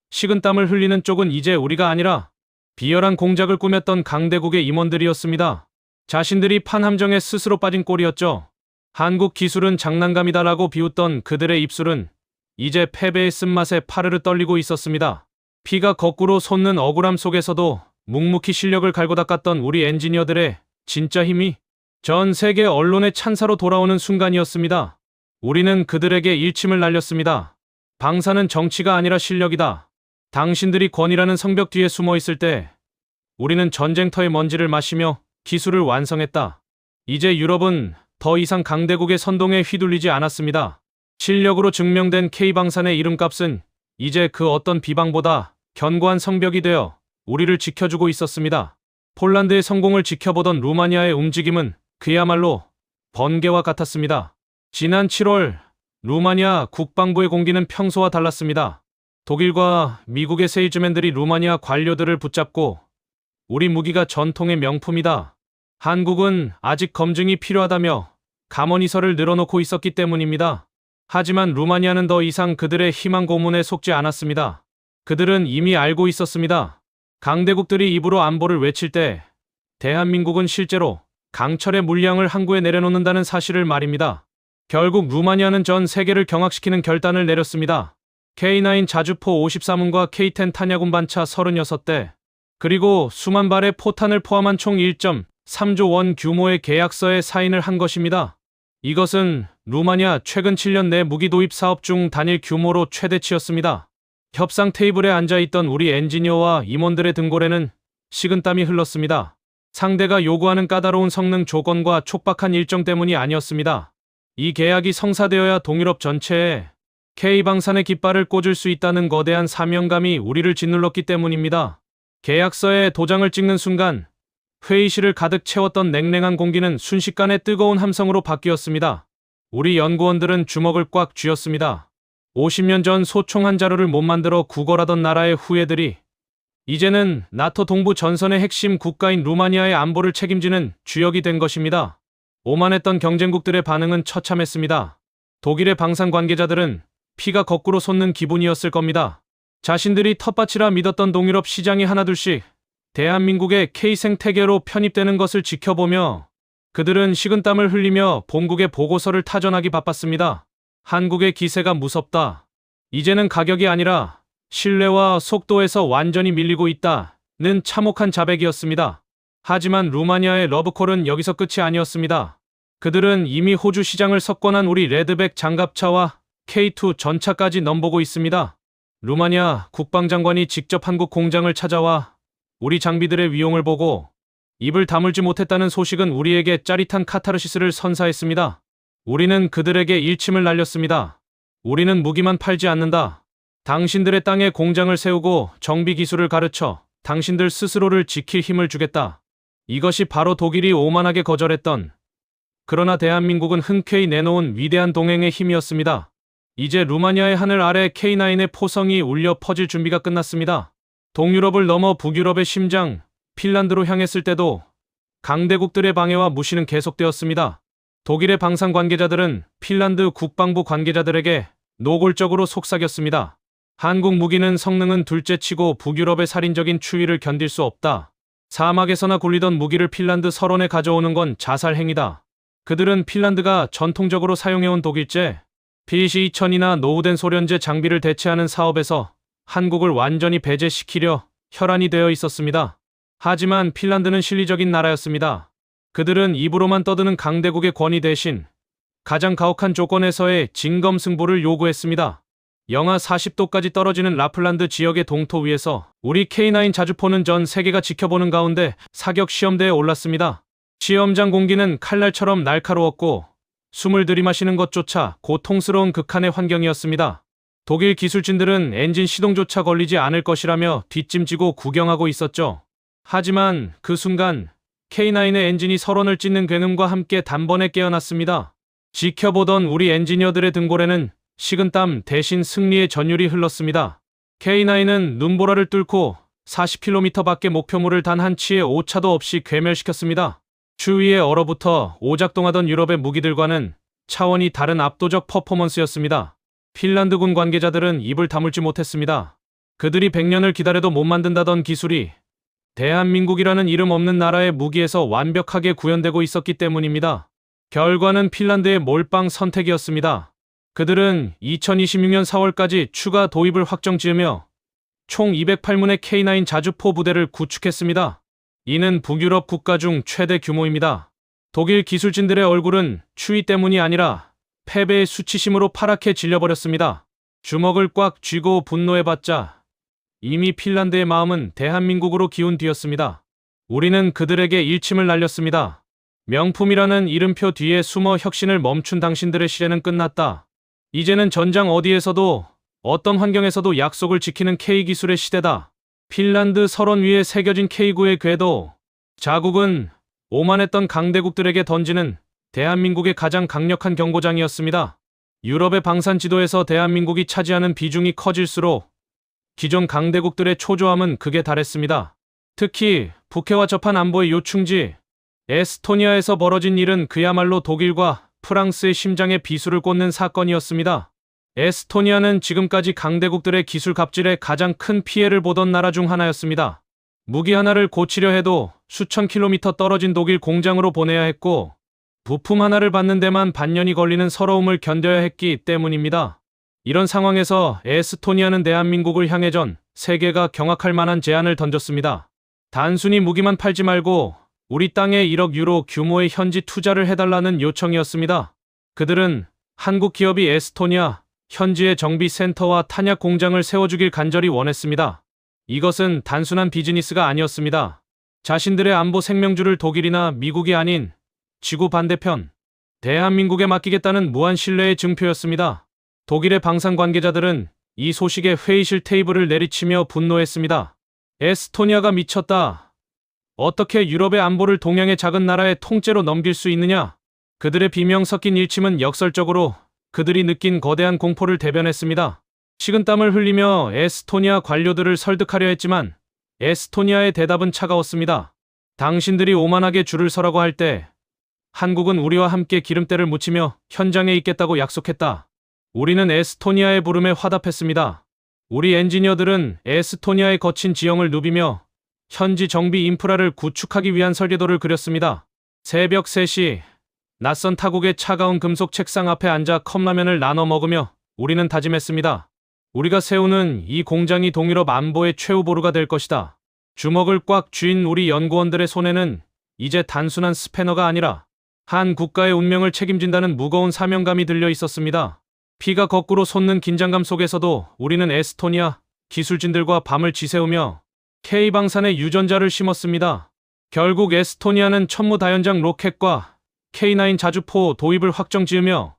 식은땀을 흘리는 쪽은 이제 우리가 아니라 비열한 공작을 꾸몄던 강대국의 임원들이었습니다. 자신들이 판 함정에 스스로 빠진 꼴이었죠. 한국 기술은 장난감이다라고 비웃던 그들의 입술은 이제 패배의 쓴맛에 파르르 떨리고 있었습니다. 피가 거꾸로 솟는 억울함 속에서도 묵묵히 실력을 갈고 닦았던 우리 엔지니어들의 진짜 힘이 전 세계 언론의 찬사로 돌아오는 순간이었습니다. 우리는 그들에게 일침을 날렸습니다. 방사는 정치가 아니라 실력이다. 당신들이 권위라는 성벽 뒤에 숨어 있을 때 우리는 전쟁터의 먼지를 마시며 기술을 완성했다. 이제 유럽은 더 이상 강대국의 선동에 휘둘리지 않았습니다. 실력으로 증명된 K방산의 이름값은 이제 그 어떤 비방보다 견고한 성벽이 되어 우리를 지켜주고 있었습니다. 폴란드의 성공을 지켜보던 루마니아의 움직임은 그야말로 번개와 같았습니다. 지난 7월 루마니아 국방부의 공기는 평소와 달랐습니다. 독일과 미국의 세일즈맨들이 루마니아 관료들을 붙잡고 우리 무기가 전통의 명품이다. 한국은 아직 검증이 필요하다며 감언이설을 늘어놓고 있었기 때문입니다. 하지만 루마니아는 더 이상 그들의 희망 고문에 속지 않았습니다. 그들은 이미 알고 있었습니다. 강대국들이 입으로 안보를 외칠 때 대한민국은 실제로 강철의 물량을 항구에 내려놓는다는 사실을 말입니다. 결국 루마니아는 전 세계를 경악시키는 결단을 내렸습니다. K9 자주포 53문과 K10 탄약 운반차 36대, 그리고 수만 발의 포탄을 포함한 총 1.3조 원 규모의 계약서에 사인을 한 것입니다. 이것은 루마니아 최근 7년 내 무기 도입 사업 중 단일 규모로 최대치였습니다. 협상 테이블에 앉아있던 우리 엔지니어와 임원들의 등골에는 식은땀이 흘렀습니다. 상대가 요구하는 까다로운 성능 조건과 촉박한 일정 때문이 아니었습니다. 이 계약이 성사되어야 동유럽 전체에 K방산의 깃발을 꽂을 수 있다는 거대한 사명감이 우리를 짓눌렀기 때문입니다. 계약서에 도장을 찍는 순간 회의실을 가득 채웠던 냉랭한 공기는 순식간에 뜨거운 함성으로 바뀌었습니다. 우리 연구원들은 주먹을 꽉 쥐었습니다. 50년 전 소총 한 자루를 못 만들어 구걸하던 나라의 후예들이 이제는 나토 동부 전선의 핵심 국가인 루마니아의 안보를 책임지는 주역이 된 것입니다. 오만했던 경쟁국들의 반응은 처참했습니다. 독일의 방산 관계자들은 피가 거꾸로 솟는 기분이었을 겁니다. 자신들이 텃밭이라 믿었던 동유럽 시장이 하나둘씩 대한민국의 K생태계로 편입되는 것을 지켜보며 그들은 식은땀을 흘리며 본국의 보고서를 타전하기 바빴습니다. 한국의 기세가 무섭다. 이제는 가격이 아니라 신뢰와 속도에서 완전히 밀리고 있다는 참혹한 자백이었습니다. 하지만 루마니아의 러브콜은 여기서 끝이 아니었습니다. 그들은 이미 호주 시장을 석권한 우리 레드백 장갑차와 K2 전차까지 넘보고 있습니다. 루마니아 국방장관이 직접 한국 공장을 찾아와 우리 장비들의 위용을 보고 입을 다물지 못했다는 소식은 우리에게 짜릿한 카타르시스를 선사했습니다. 우리는 그들에게 일침을 날렸습니다. 우리는 무기만 팔지 않는다. 당신들의 땅에 공장을 세우고 정비 기술을 가르쳐 당신들 스스로를 지킬 힘을 주겠다. 이것이 바로 독일이 오만하게 거절했던, 그러나 대한민국은 흔쾌히 내놓은 위대한 동행의 힘이었습니다. 이제 루마니아의 하늘 아래 K9의 포성이 울려 퍼질 준비가 끝났습니다. 동유럽을 넘어 북유럽의 심장, 핀란드로 향했을 때도 강대국들의 방해와 무시는 계속되었습니다. 독일의 방산 관계자들은 핀란드 국방부 관계자들에게 노골적으로 속삭였습니다. 한국 무기는 성능은 둘째치고 북유럽의 살인적인 추위를 견딜 수 없다. 사막에서나 굴리던 무기를 핀란드 설원에 가져오는 건 자살 행위다. 그들은 핀란드가 전통적으로 사용해온 독일제, PC-2000이나 노후된 소련제 장비를 대체하는 사업에서 한국을 완전히 배제시키려 혈안이 되어 있었습니다. 하지만 핀란드는 실리적인 나라였습니다. 그들은 입으로만 떠드는 강대국의 권위 대신 가장 가혹한 조건에서의 진검승부를 요구했습니다. 영하 40도까지 떨어지는 라플란드 지역의 동토 위에서 우리 K9 자주포는 전 세계가 지켜보는 가운데 사격 시험대에 올랐습니다. 시험장 공기는 칼날처럼 날카로웠고 숨을 들이마시는 것조차 고통스러운 극한의 환경이었습니다. 독일 기술진들은 엔진 시동조차 걸리지 않을 것이라며 뒷짐지고 구경하고 있었죠. 하지만 그 순간 K9의 엔진이 설원을 찢는 굉음과 함께 단번에 깨어났습니다. 지켜보던 우리 엔지니어들의 등골에는 식은땀 대신 승리의 전율이 흘렀습니다. K9은 눈보라를 뚫고 40km 밖의 목표물을 단 한 치의 오차도 없이 괴멸시켰습니다. 추위에 얼어붙어 오작동하던 유럽의 무기들과는 차원이 다른 압도적 퍼포먼스였습니다. 핀란드군 관계자들은 입을 다물지 못했습니다. 그들이 100년을 기다려도 못 만든다던 기술이 대한민국이라는 이름 없는 나라의 무기에서 완벽하게 구현되고 있었기 때문입니다. 결과는 핀란드의 몰빵 선택이었습니다. 그들은 2026년 4월까지 추가 도입을 확정지으며 총 208문의 K9 자주포 부대를 구축했습니다. 이는 북유럽 국가 중 최대 규모입니다. 독일 기술진들의 얼굴은 추위 때문이 아니라 패배의 수치심으로 파랗게 질려버렸습니다. 주먹을 꽉 쥐고 분노해봤자 이미 핀란드의 마음은 대한민국으로 기운 뒤였습니다. 우리는 그들에게 일침을 날렸습니다. 명품이라는 이름표 뒤에 숨어 혁신을 멈춘 당신들의 시대는 끝났다. 이제는 전장 어디에서도 어떤 환경에서도 약속을 지키는 K기술의 시대다. 핀란드 설원 위에 새겨진 K9의 궤도. 자국은 오만했던 강대국들에게 던지는 대한민국의 가장 강력한 경고장이었습니다. 유럽의 방산 지도에서 대한민국이 차지하는 비중이 커질수록 기존 강대국들의 초조함은 극에 달했습니다. 특히 북해와 접한 안보의 요충지 에스토니아에서 벌어진 일은 그야말로 독일과 프랑스의 심장에 비수를 꽂는 사건이었습니다. 에스토니아는 지금까지 강대국들의 기술 갑질에 가장 큰 피해를 보던 나라 중 하나였습니다. 무기 하나를 고치려 해도 수천 킬로미터 떨어진 독일 공장으로 보내야 했고 부품 하나를 받는 데만 반년이 걸리는 서러움을 견뎌야 했기 때문입니다. 이런 상황에서 에스토니아는 대한민국을 향해 전 세계가 경악할 만한 제안을 던졌습니다. 단순히 무기만 팔지 말고 우리 땅에 1억 유로 규모의 현지 투자를 해달라는 요청이었습니다. 그들은 한국 기업이 에스토니아 현지의 정비센터와 탄약 공장을 세워주길 간절히 원했습니다. 이것은 단순한 비즈니스가 아니었습니다. 자신들의 안보 생명줄을 독일이나 미국이 아닌 지구 반대편 대한민국에 맡기겠다는 무한 신뢰의 증표였습니다. 독일의 방산 관계자들은 이 소식에 회의실 테이블을 내리치며 분노했습니다. 에스토니아가 미쳤다. 어떻게 유럽의 안보를 동양의 작은 나라의 통째로 넘길 수 있느냐? 그들의 비명 섞인 일침은 역설적으로 그들이 느낀 거대한 공포를 대변했습니다. 식은땀을 흘리며 에스토니아 관료들을 설득하려 했지만 에스토니아의 대답은 차가웠습니다. 당신들이 오만하게 줄을 서라고 할 때 한국은 우리와 함께 기름때를 묻히며 현장에 있겠다고 약속했다. 우리는 에스토니아의 부름에 화답했습니다. 우리 엔지니어들은 에스토니아의 거친 지형을 누비며 현지 정비 인프라를 구축하기 위한 설계도를 그렸습니다. 새벽 3시 낯선 타국의 차가운 금속 책상 앞에 앉아 컵라면을 나눠 먹으며 우리는 다짐했습니다. 우리가 세우는 이 공장이 동유럽 안보의 최후 보루가 될 것이다. 주먹을 꽉 쥔 우리 연구원들의 손에는 이제 단순한 스패너가 아니라 한 국가의 운명을 책임진다는 무거운 사명감이 들려 있었습니다. 피가 거꾸로 솟는 긴장감 속에서도 우리는 에스토니아 기술진들과 밤을 지새우며 K방산의 유전자를 심었습니다. 결국 에스토니아는 천무다연장 로켓과 K9 자주포 도입을 확정지으며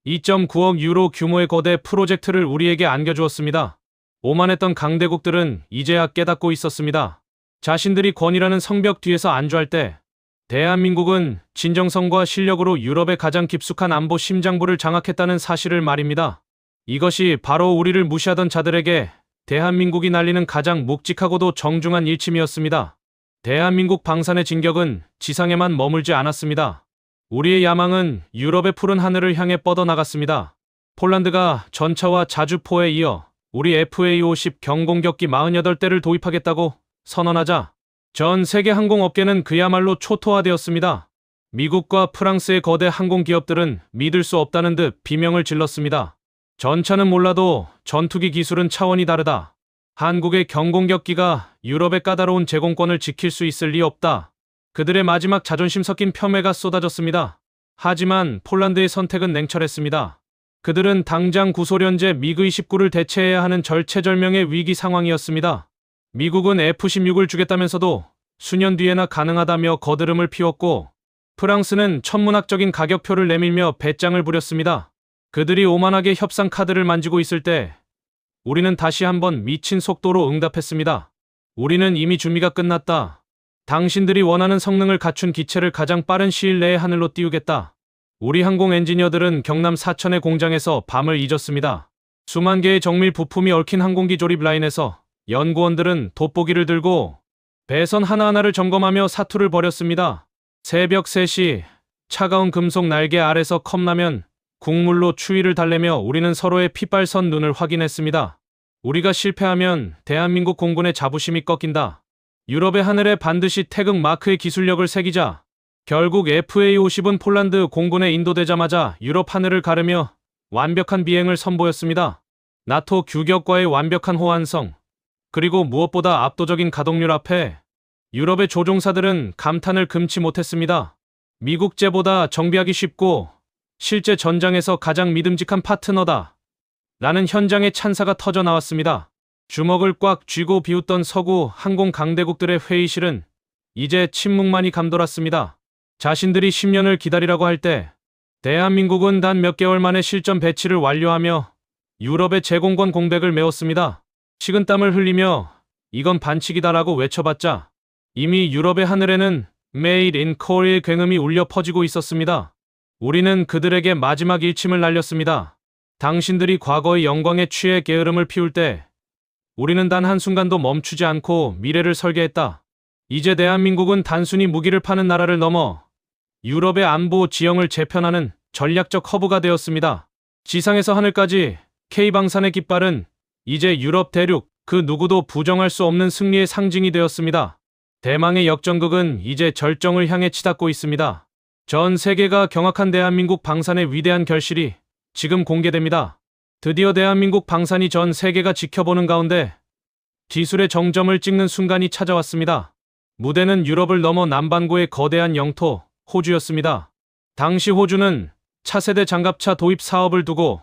2.9억 유로 규모의 거대 프로젝트를 우리에게 안겨주었습니다. 오만했던 강대국들은 이제야 깨닫고 있었습니다. 자신들이 권위라는 성벽 뒤에서 안주할 때 대한민국은 진정성과 실력으로 유럽의 가장 깊숙한 안보 심장부를 장악했다는 사실을 말입니다. 이것이 바로 우리를 무시하던 자들에게 대한민국이 날리는 가장 묵직하고도 정중한 일침이었습니다. 대한민국 방산의 진격은 지상에만 머물지 않았습니다. 우리의 야망은 유럽의 푸른 하늘을 향해 뻗어나갔습니다. 폴란드가 전차와 자주포에 이어 우리 FA-50 경공격기 48대를 도입하겠다고 선언하자 전 세계 항공업계는 그야말로 초토화되었습니다. 미국과 프랑스의 거대 항공기업들은 믿을 수 없다는 듯 비명을 질렀습니다. 전차는 몰라도 전투기 기술은 차원이 다르다. 한국의 경공격기가 유럽의 까다로운 제공권을 지킬 수 있을 리 없다. 그들의 마지막 자존심 섞인 폄훼가 쏟아졌습니다. 하지만 폴란드의 선택은 냉철했습니다. 그들은 당장 구소련제 미그-29를 대체해야 하는 절체절명의 위기 상황이었습니다. 미국은 F-16을 주겠다면서도 수년 뒤에나 가능하다며 거드름을 피웠고 프랑스는 천문학적인 가격표를 내밀며 배짱을 부렸습니다. 그들이 오만하게 협상 카드를 만지고 있을 때 우리는 다시 한번 미친 속도로 응답했습니다. 우리는 이미 준비가 끝났다. 당신들이 원하는 성능을 갖춘 기체를 가장 빠른 시일 내에 하늘로 띄우겠다. 우리 항공 엔지니어들은 경남 사천의 공장에서 밤을 잊었습니다. 수만 개의 정밀 부품이 얽힌 항공기 조립 라인에서 연구원들은 돋보기를 들고 배선 하나하나를 점검하며 사투를 벌였습니다. 새벽 3시 차가운 금속 날개 아래서 컵라면 국물로 추위를 달래며 우리는 서로의 핏발선 눈을 확인했습니다. 우리가 실패하면 대한민국 공군의 자부심이 꺾인다. 유럽의 하늘에 반드시 태극 마크의 기술력을 새기자. 결국 FA-50은 폴란드 공군에 인도되자마자 유럽 하늘을 가르며 완벽한 비행을 선보였습니다. 나토 규격과의 완벽한 호환성, 그리고 무엇보다 압도적인 가동률 앞에 유럽의 조종사들은 감탄을 금치 못했습니다. 미국제보다 정비하기 쉽고 실제 전장에서 가장 믿음직한 파트너다. 라는 현장의 찬사가 터져 나왔습니다. 주먹을 꽉 쥐고 비웃던 서구 항공 강대국들의 회의실은 이제 침묵만이 감돌았습니다. 자신들이 10년을 기다리라고 할 때 대한민국은 단 몇 개월 만에 실전 배치를 완료하며 유럽의 제공권 공백을 메웠습니다. 식은땀을 흘리며 이건 반칙이다라고 외쳐봤자 이미 유럽의 하늘에는 Made in Korea의 굉음이 울려 퍼지고 있었습니다. 우리는 그들에게 마지막 일침을 날렸습니다. 당신들이 과거의 영광에 취해 게으름을 피울 때 우리는 단 한순간도 멈추지 않고 미래를 설계했다. 이제 대한민국은 단순히 무기를 파는 나라를 넘어 유럽의 안보 지형을 재편하는 전략적 허브가 되었습니다. 지상에서 하늘까지 K방산의 깃발은 이제 유럽 대륙 그 누구도 부정할 수 없는 승리의 상징이 되었습니다. 대망의 역전극은 이제 절정을 향해 치닫고 있습니다. 전 세계가 경악한 대한민국 방산의 위대한 결실이 지금 공개됩니다. 드디어 대한민국 방산이 전 세계가 지켜보는 가운데 기술의 정점을 찍는 순간이 찾아왔습니다. 무대는 유럽을 넘어 남반구의 거대한 영토 호주였습니다. 당시 호주는 차세대 장갑차 도입 사업을 두고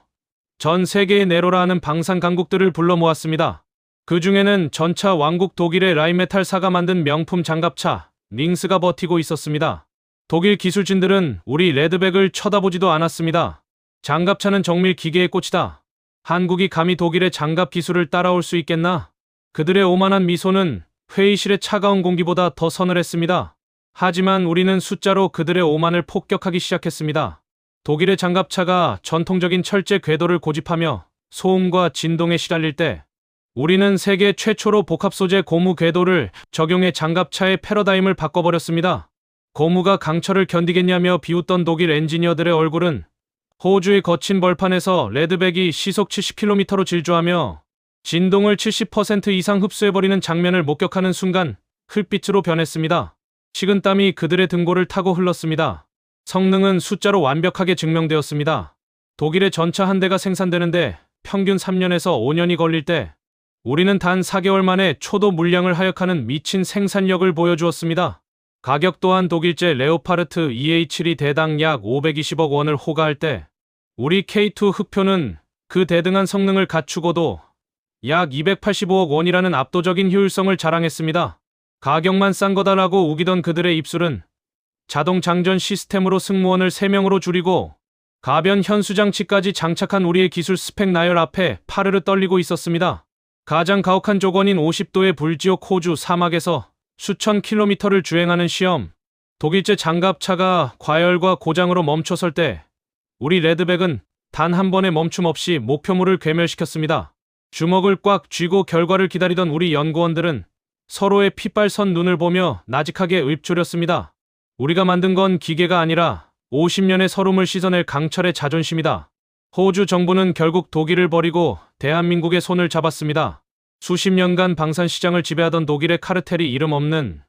전 세계의 네로라 하는 방산 강국들을 불러 모았습니다. 그 중에는 전차 왕국 독일의 라인메탈사가 만든 명품 장갑차 링스가 버티고 있었습니다. 독일 기술진들은 우리 레드백을 쳐다보지도 않았습니다. 장갑차는 정밀 기계의 꽃이다. 한국이 감히 독일의 장갑 기술을 따라올 수 있겠나? 그들의 오만한 미소는 회의실의 차가운 공기보다 더 서늘했습니다. 하지만 우리는 숫자로 그들의 오만을 폭격하기 시작했습니다. 독일의 장갑차가 전통적인 철제 궤도를 고집하며 소음과 진동에 시달릴 때 우리는 세계 최초로 복합 소재 고무 궤도를 적용해 장갑차의 패러다임을 바꿔버렸습니다. 고무가 강철을 견디겠냐며 비웃던 독일 엔지니어들의 얼굴은 호주의 거친 벌판에서 레드백이 시속 70km로 질주하며 진동을 70% 이상 흡수해버리는 장면을 목격하는 순간 흙빛으로 변했습니다. 식은땀이 그들의 등골을 타고 흘렀습니다. 성능은 숫자로 완벽하게 증명되었습니다. 독일의 전차 한 대가 생산되는데 평균 3년에서 5년이 걸릴 때 우리는 단 4개월 만에 초도 물량을 하역하는 미친 생산력을 보여주었습니다. 가격 또한 독일제 레오파르트 EA7이 대당 약 520억 원을 호가할 때 우리 K2 흑표는 그 대등한 성능을 갖추고도 약 285억 원이라는 압도적인 효율성을 자랑했습니다. 가격만 싼 거다라고 우기던 그들의 입술은 자동 장전 시스템으로 승무원을 3명으로 줄이고 가변 현수장치까지 장착한 우리의 기술 스펙 나열 앞에 파르르 떨리고 있었습니다. 가장 가혹한 조건인 50도의 불지옥 호주 사막에서 수천 킬로미터를 주행하는 시험, 독일제 장갑차가 과열과 고장으로 멈춰설 때 우리 레드백은 단 한 번의 멈춤 없이 목표물을 괴멸시켰습니다. 주먹을 꽉 쥐고 결과를 기다리던 우리 연구원들은 서로의 핏발선 눈을 보며 나직하게 읊조렸습니다. 우리가 만든 건 기계가 아니라 50년의 서름을 씻어낼 강철의 자존심이다. 호주 정부는 결국 독일을 버리고 대한민국의 손을 잡았습니다. 수십 년간 방산 시장을 지배하던 독일의 카르텔이 이름 없는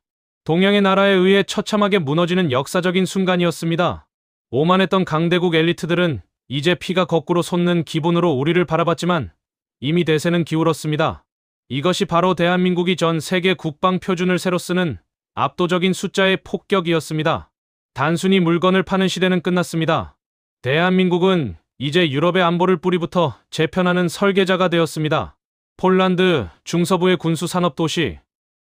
동양의 나라에 의해 처참하게 무너지는 역사적인 순간이었습니다. 오만했던 강대국 엘리트들은 이제 피가 거꾸로 솟는 기분으로 우리를 바라봤지만 이미 대세는 기울었습니다. 이것이 바로 대한민국이 전 세계 국방 표준을 새로 쓰는 압도적인 숫자의 폭격이었습니다. 단순히 물건을 파는 시대는 끝났습니다. 대한민국은 이제 유럽의 안보를 뿌리부터 재편하는 설계자가 되었습니다. 폴란드 중서부의 군수 산업 도시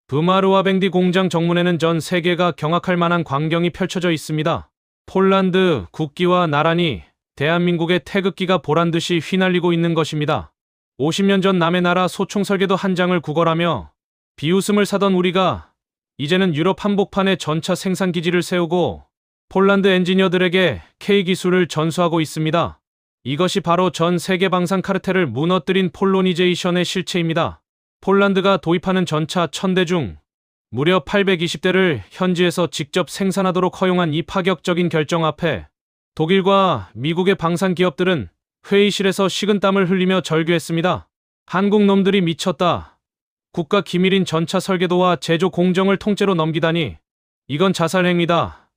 브마르와뱅디 공장 정문에는 전 세계가 경악할 만한 광경이 펼쳐져 있습니다. 폴란드 국기와 나란히 대한민국의 태극기가 보란듯이 휘날리고 있는 것입니다. 50년 전 남의 나라 소총 설계도 한 장을 구걸하며 비웃음을 사던 우리가 이제는 유럽 한복판에 전차 생산 기지를 세우고 폴란드 엔지니어들에게 K기술을 전수하고 있습니다. 이것이 바로 전 세계 방산 카르텔을 무너뜨린 폴로니제이션의 실체입니다. 폴란드가 도입하는 전차 1000대 중 무려 820대를 현지에서 직접 생산하도록 허용한 이 파격적인 결정 앞에 독일과 미국의 방산 기업들은 회의실에서 식은땀을 흘리며 절규했습니다. 한국 놈들이 미쳤다. 국가 기밀인 전차 설계도와 제조 공정을 통째로 넘기다니. 이건 자살 행위다.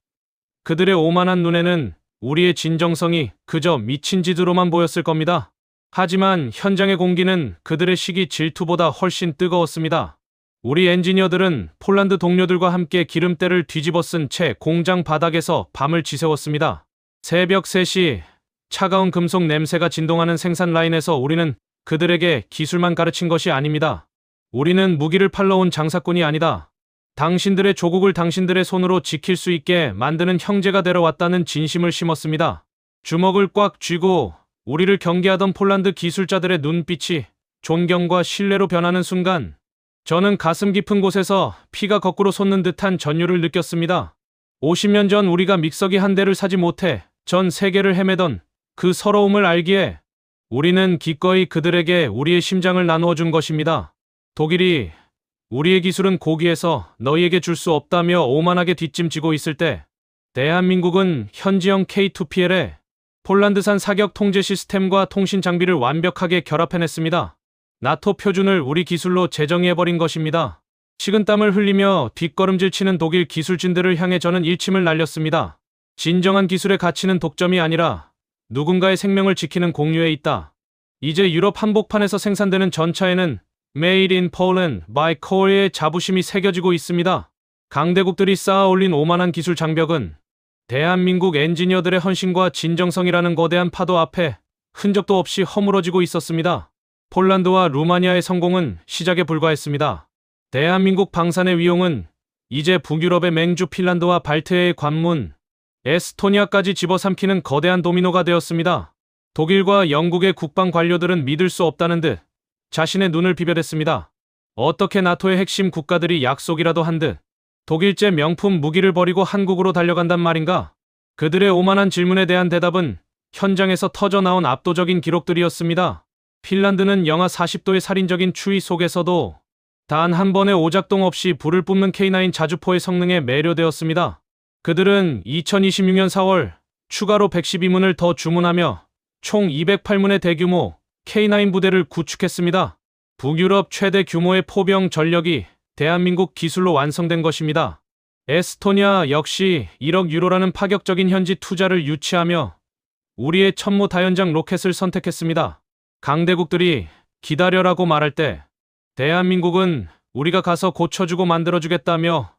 그들의 오만한 눈에는 우리의 진정성이 그저 미친 짓으로만 보였을 겁니다. 하지만 현장의 공기는 그들의 시기 질투보다 훨씬 뜨거웠습니다. 우리 엔지니어들은 폴란드 동료들과 함께 기름때를 뒤집어 쓴 채 공장 바닥에서 밤을 지새웠습니다. 새벽 3시, 차가운 금속 냄새가 진동하는 생산 라인에서 우리는 그들에게 기술만 가르친 것이 아닙니다. 우리는 무기를 팔러 온 장사꾼이 아니다. 당신들의 조국을 당신들의 손으로 지킬 수 있게 만드는 형제가 되러 왔다는 진심을 심었습니다. 주먹을 꽉 쥐고 우리를 경계하던 폴란드 기술자들의 눈빛이 존경과 신뢰로 변하는 순간, 저는 가슴 깊은 곳에서 피가 거꾸로 솟는 듯한 전율을 느꼈습니다. 50년 전 우리가 믹서기 한 대를 사지 못해 전 세계를 헤매던 그 서러움을 알기에 우리는 기꺼이 그들에게 우리의 심장을 나누어 준 것입니다. 독일이 우리의 기술은 고기에서 너희에게 줄 수 없다며 오만하게 뒷짐지고 있을 때, 대한민국은 현지형 K2PL에 폴란드산 사격 통제 시스템과 통신 장비를 완벽하게 결합해냈습니다. 나토 표준을 우리 기술로 재정의해버린 것입니다. 식은땀을 흘리며 뒷걸음질 치는 독일 기술진들을 향해 저는 일침을 날렸습니다. 진정한 기술의 가치는 독점이 아니라 누군가의 생명을 지키는 공유에 있다. 이제 유럽 한복판에서 생산되는 전차에는 Made in Poland by Korea의 자부심이 새겨지고 있습니다. 강대국들이 쌓아 올린 오만한 기술 장벽은 대한민국 엔지니어들의 헌신과 진정성이라는 거대한 파도 앞에 흔적도 없이 허물어지고 있었습니다. 폴란드와 루마니아의 성공은 시작에 불과했습니다. 대한민국 방산의 위용은 이제 북유럽의 맹주 핀란드와 발트해의 관문, 에스토니아까지 집어삼키는 거대한 도미노가 되었습니다. 독일과 영국의 국방 관료들은 믿을 수 없다는 듯 자신의 눈을 비벼댔습니다. 어떻게 나토의 핵심 국가들이 약속이라도 한 듯 독일제 명품 무기를 버리고 한국으로 달려간단 말인가? 그들의 오만한 질문에 대한 대답은 현장에서 터져나온 압도적인 기록들이었습니다. 핀란드는 영하 40도의 살인적인 추위 속에서도 단 한 번의 오작동 없이 불을 뿜는 K9 자주포의 성능에 매료되었습니다. 그들은 2026년 4월 추가로 112문을 더 주문하며 총 208문의 대규모 K9 부대를 구축했습니다. 북유럽 최대 규모의 포병 전력이 대한민국 기술로 완성된 것입니다. 에스토니아 역시 1억 유로라는 파격적인 현지 투자를 유치하며 우리의 천무다연장 로켓을 선택했습니다. 강대국들이 기다려라고 말할 때 대한민국은 우리가 가서 고쳐주고 만들어주겠다며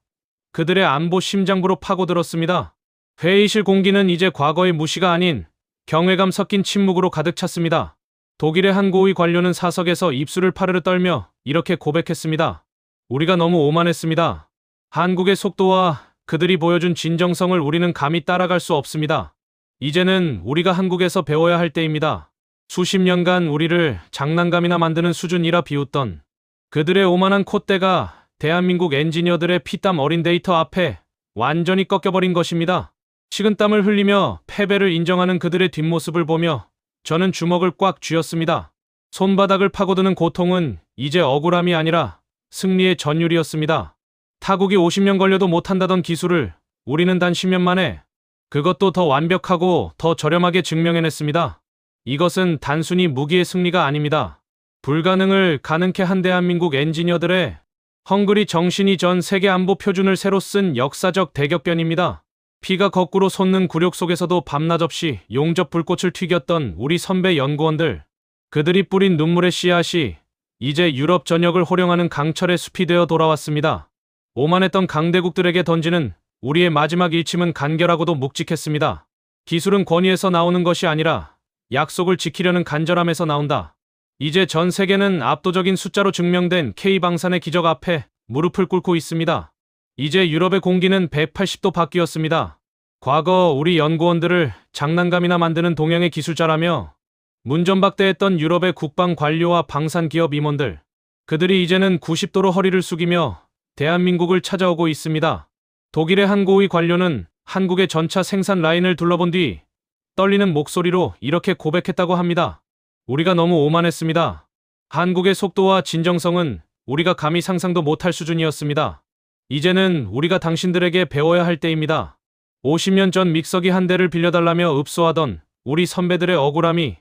그들의 안보 심장부로 파고들었습니다. 회의실 공기는 이제 과거의 무시가 아닌 경외감 섞인 침묵으로 가득 찼습니다. 독일의 한 고위 관료는 사석에서 입술을 파르르 떨며 이렇게 고백했습니다. 우리가 너무 오만했습니다. 한국의 속도와 그들이 보여준 진정성을 우리는 감히 따라갈 수 없습니다. 이제는 우리가 한국에서 배워야 할 때입니다. 수십 년간 우리를 장난감이나 만드는 수준이라 비웃던 그들의 오만한 콧대가 대한민국 엔지니어들의 피땀 어린 데이터 앞에 완전히 꺾여버린 것입니다. 식은땀을 흘리며 패배를 인정하는 그들의 뒷모습을 보며 저는 주먹을 꽉 쥐었습니다. 손바닥을 파고드는 고통은 이제 억울함이 아니라 승리의 전율이었습니다. 타국이 50년 걸려도 못한다던 기술을 우리는 단 10년 만에 그것도 더 완벽하고 더 저렴하게 증명해냈습니다. 이것은 단순히 무기의 승리가 아닙니다. 불가능을 가능케 한 대한민국 엔지니어들의 헝그리 정신이 전 세계 안보 표준을 새로 쓴 역사적 대격변입니다. 피가 거꾸로 솟는 굴욕 속에서도 밤낮 없이 용접 불꽃을 튀겼던 우리 선배 연구원들. 그들이 뿌린 눈물의 씨앗이 이제 유럽 전역을 호령하는 강철의 숲이 되어 돌아왔습니다. 오만했던 강대국들에게 던지는 우리의 마지막 일침은 간결하고도 묵직했습니다. 기술은 권위에서 나오는 것이 아니라 약속을 지키려는 간절함에서 나온다. 이제 전 세계는 압도적인 숫자로 증명된 K방산의 기적 앞에 무릎을 꿇고 있습니다. 이제 유럽의 공기는 180도 바뀌었습니다. 과거 우리 연구원들을 장난감이나 만드는 동양의 기술자라며 문전박대했던 유럽의 국방 관료와 방산 기업 임원들. 그들이 이제는 90도로 허리를 숙이며 대한민국을 찾아오고 있습니다. 독일의 한 고위 관료는 한국의 전차 생산 라인을 둘러본 뒤 떨리는 목소리로 이렇게 고백했다고 합니다. 우리가 너무 오만했습니다. 한국의 속도와 진정성은 우리가 감히 상상도 못할 수준이었습니다. 이제는 우리가 당신들에게 배워야 할 때입니다. 50년 전 믹서기 한 대를 빌려달라며 읍소하던 우리 선배들의 억울함이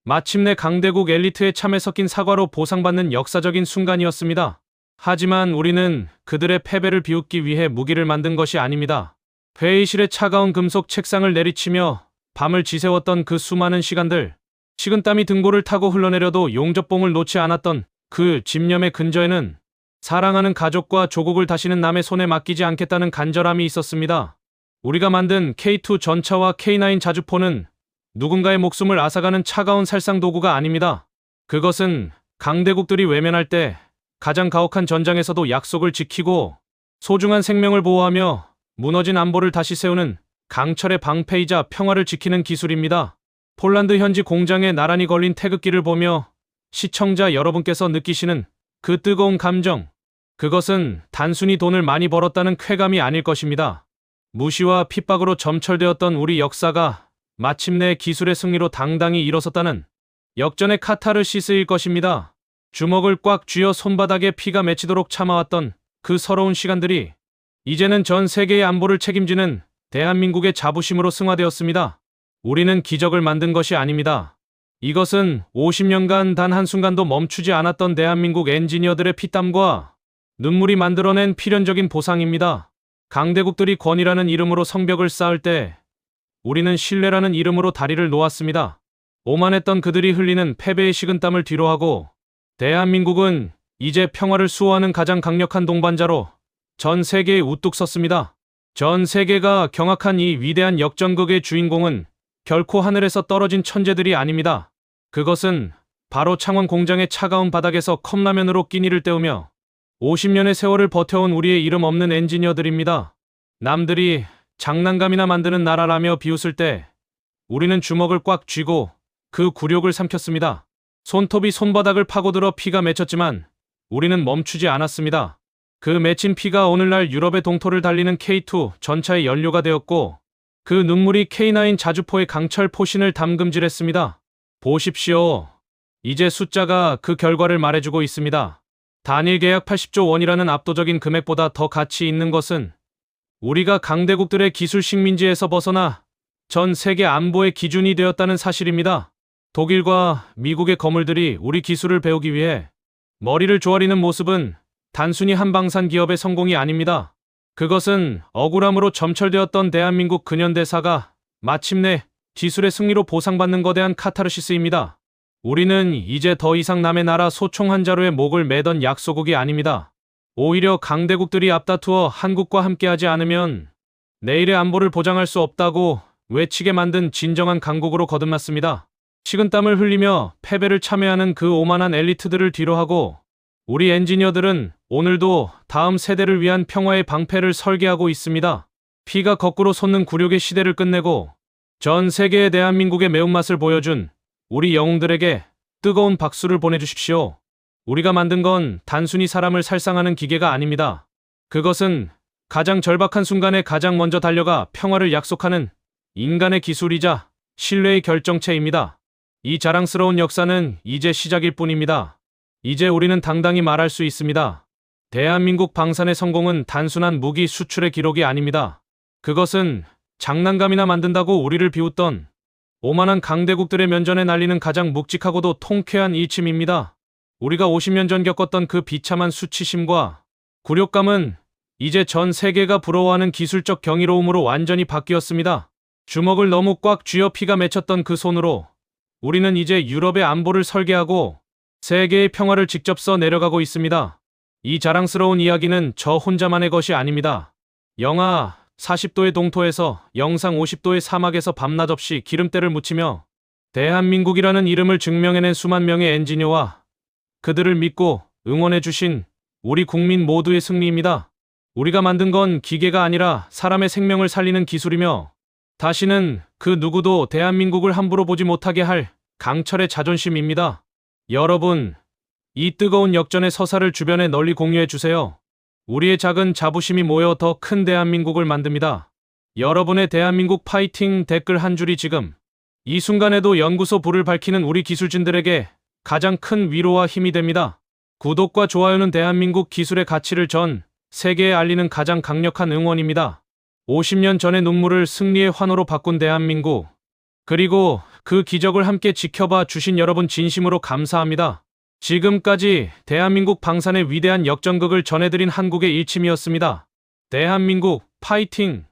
마침내 강대국 엘리트의 참에 섞인 사과로 보상받는 역사적인 순간이었습니다. 하지만 우리는 그들의 패배를 비웃기 위해 무기를 만든 것이 아닙니다. 회의실의 차가운 금속 책상을 내리치며 밤을 지새웠던 그 수많은 시간들, 식은땀이 등골을 타고 흘러내려도 용접봉을 놓지 않았던 그 집념의 근저에는 사랑하는 가족과 조국을 다시는 남의 손에 맡기지 않겠다는 간절함이 있었습니다. 우리가 만든 K2 전차와 K9 자주포는 누군가의 목숨을 앗아가는 차가운 살상 도구가 아닙니다. 그것은 강대국들이 외면할 때 가장 가혹한 전장에서도 약속을 지키고 소중한 생명을 보호하며 무너진 안보를 다시 세우는 강철의 방패이자 평화를 지키는 기술입니다. 폴란드 현지 공장에 나란히 걸린 태극기를 보며 시청자 여러분께서 느끼시는 그 뜨거운 감정, 그것은 단순히 돈을 많이 벌었다는 쾌감이 아닐 것입니다. 무시와 핍박으로 점철되었던 우리 역사가 마침내 기술의 승리로 당당히 일어섰다는 역전의 카타르시스일 것입니다. 주먹을 꽉 쥐어 손바닥에 피가 맺히도록 참아왔던 그 서러운 시간들이 이제는 전 세계의 안보를 책임지는 대한민국의 자부심으로 승화되었습니다. 우리는 기적을 만든 것이 아닙니다. 이것은 50년간 단 한순간도 멈추지 않았던 대한민국 엔지니어들의 피땀과 눈물이 만들어낸 필연적인 보상입니다. 강대국들이 권위라는 이름으로 성벽을 쌓을 때 우리는 신뢰라는 이름으로 다리를 놓았습니다. 오만했던 그들이 흘리는 패배의 식은땀을 뒤로하고 대한민국은 이제 평화를 수호하는 가장 강력한 동반자로 전 세계에 우뚝 섰습니다. 전 세계가 경악한 이 위대한 역전극의 주인공은 결코 하늘에서 떨어진 천재들이 아닙니다. 그것은 바로 창원 공장의 차가운 바닥에서 컵라면으로 끼니를 때우며 50년의 세월을 버텨온 우리의 이름 없는 엔지니어들입니다. 남들이 장난감이나 만드는 나라라며 비웃을 때 우리는 주먹을 꽉 쥐고 그 굴욕을 삼켰습니다. 손톱이 손바닥을 파고들어 피가 맺혔지만 우리는 멈추지 않았습니다. 그 맺힌 피가 오늘날 유럽의 동토를 달리는 K2 전차의 연료가 되었고 그 눈물이 K9 자주포의 강철 포신을 담금질했습니다. 보십시오. 이제 숫자가 그 결과를 말해주고 있습니다. 단일 계약 80조 원이라는 압도적인 금액보다 더 가치 있는 것은 우리가 강대국들의 기술 식민지에서 벗어나 전 세계 안보의 기준이 되었다는 사실입니다. 독일과 미국의 거물들이 우리 기술을 배우기 위해 머리를 조아리는 모습은 단순히 한방산 기업의 성공이 아닙니다. 그것은 억울함으로 점철되었던 대한민국 근현대사가 마침내 기술의 승리로 보상받는 거대한 카타르시스입니다. 우리는 이제 더 이상 남의 나라 소총 한 자루에 목을 매던 약소국이 아닙니다. 오히려 강대국들이 앞다투어 한국과 함께하지 않으면 내일의 안보를 보장할 수 없다고 외치게 만든 진정한 강국으로 거듭났습니다. 식은땀을 흘리며 패배를 참여하는 그 오만한 엘리트들을 뒤로하고 우리 엔지니어들은 오늘도 다음 세대를 위한 평화의 방패를 설계하고 있습니다. 피가 거꾸로 솟는 굴욕의 시대를 끝내고 전 세계의 대한민국의 매운맛을 보여준 우리 영웅들에게 뜨거운 박수를 보내주십시오. 우리가 만든 건 단순히 사람을 살상하는 기계가 아닙니다. 그것은 가장 절박한 순간에 가장 먼저 달려가 평화를 약속하는 인간의 기술이자 신뢰의 결정체입니다. 이 자랑스러운 역사는 이제 시작일 뿐입니다. 이제 우리는 당당히 말할 수 있습니다. 대한민국 방산의 성공은 단순한 무기 수출의 기록이 아닙니다. 그것은 장난감이나 만든다고 우리를 비웃던 오만한 강대국들의 면전에 날리는 가장 묵직하고도 통쾌한 일침입니다. 우리가 50년 전 겪었던 그 비참한 수치심과 굴욕감은 이제 전 세계가 부러워하는 기술적 경이로움으로 완전히 바뀌었습니다. 주먹을 너무 꽉 쥐어 피가 맺혔던 그 손으로 우리는 이제 유럽의 안보를 설계하고 세계의 평화를 직접 써 내려가고 있습니다. 이 자랑스러운 이야기는 저 혼자만의 것이 아닙니다. 영하 40도의 동토에서 영상 50도의 사막에서 밤낮 없이 기름때를 묻히며 대한민국이라는 이름을 증명해낸 수만 명의 엔지니어와 그들을 믿고 응원해주신 우리 국민 모두의 승리입니다. 우리가 만든 건 기계가 아니라 사람의 생명을 살리는 기술이며 다시는 그 누구도 대한민국을 함부로 보지 못하게 할 강철의 자존심입니다. 여러분, 이 뜨거운 역전의 서사를 주변에 널리 공유해주세요. 우리의 작은 자부심이 모여 더 큰 대한민국을 만듭니다. 여러분의 대한민국 파이팅 댓글 한 줄이 지금 이 순간에도 연구소 불을 밝히는 우리 기술진들에게 가장 큰 위로와 힘이 됩니다. 구독과 좋아요는 대한민국 기술의 가치를 전 세계에 알리는 가장 강력한 응원입니다. 50년 전의 눈물을 승리의 환호로 바꾼 대한민국, 그리고 그 기적을 함께 지켜봐 주신 여러분 진심으로 감사합니다. 지금까지 대한민국 방산의 위대한 역전극을 전해드린 한국의 일침이었습니다. 대한민국 파이팅!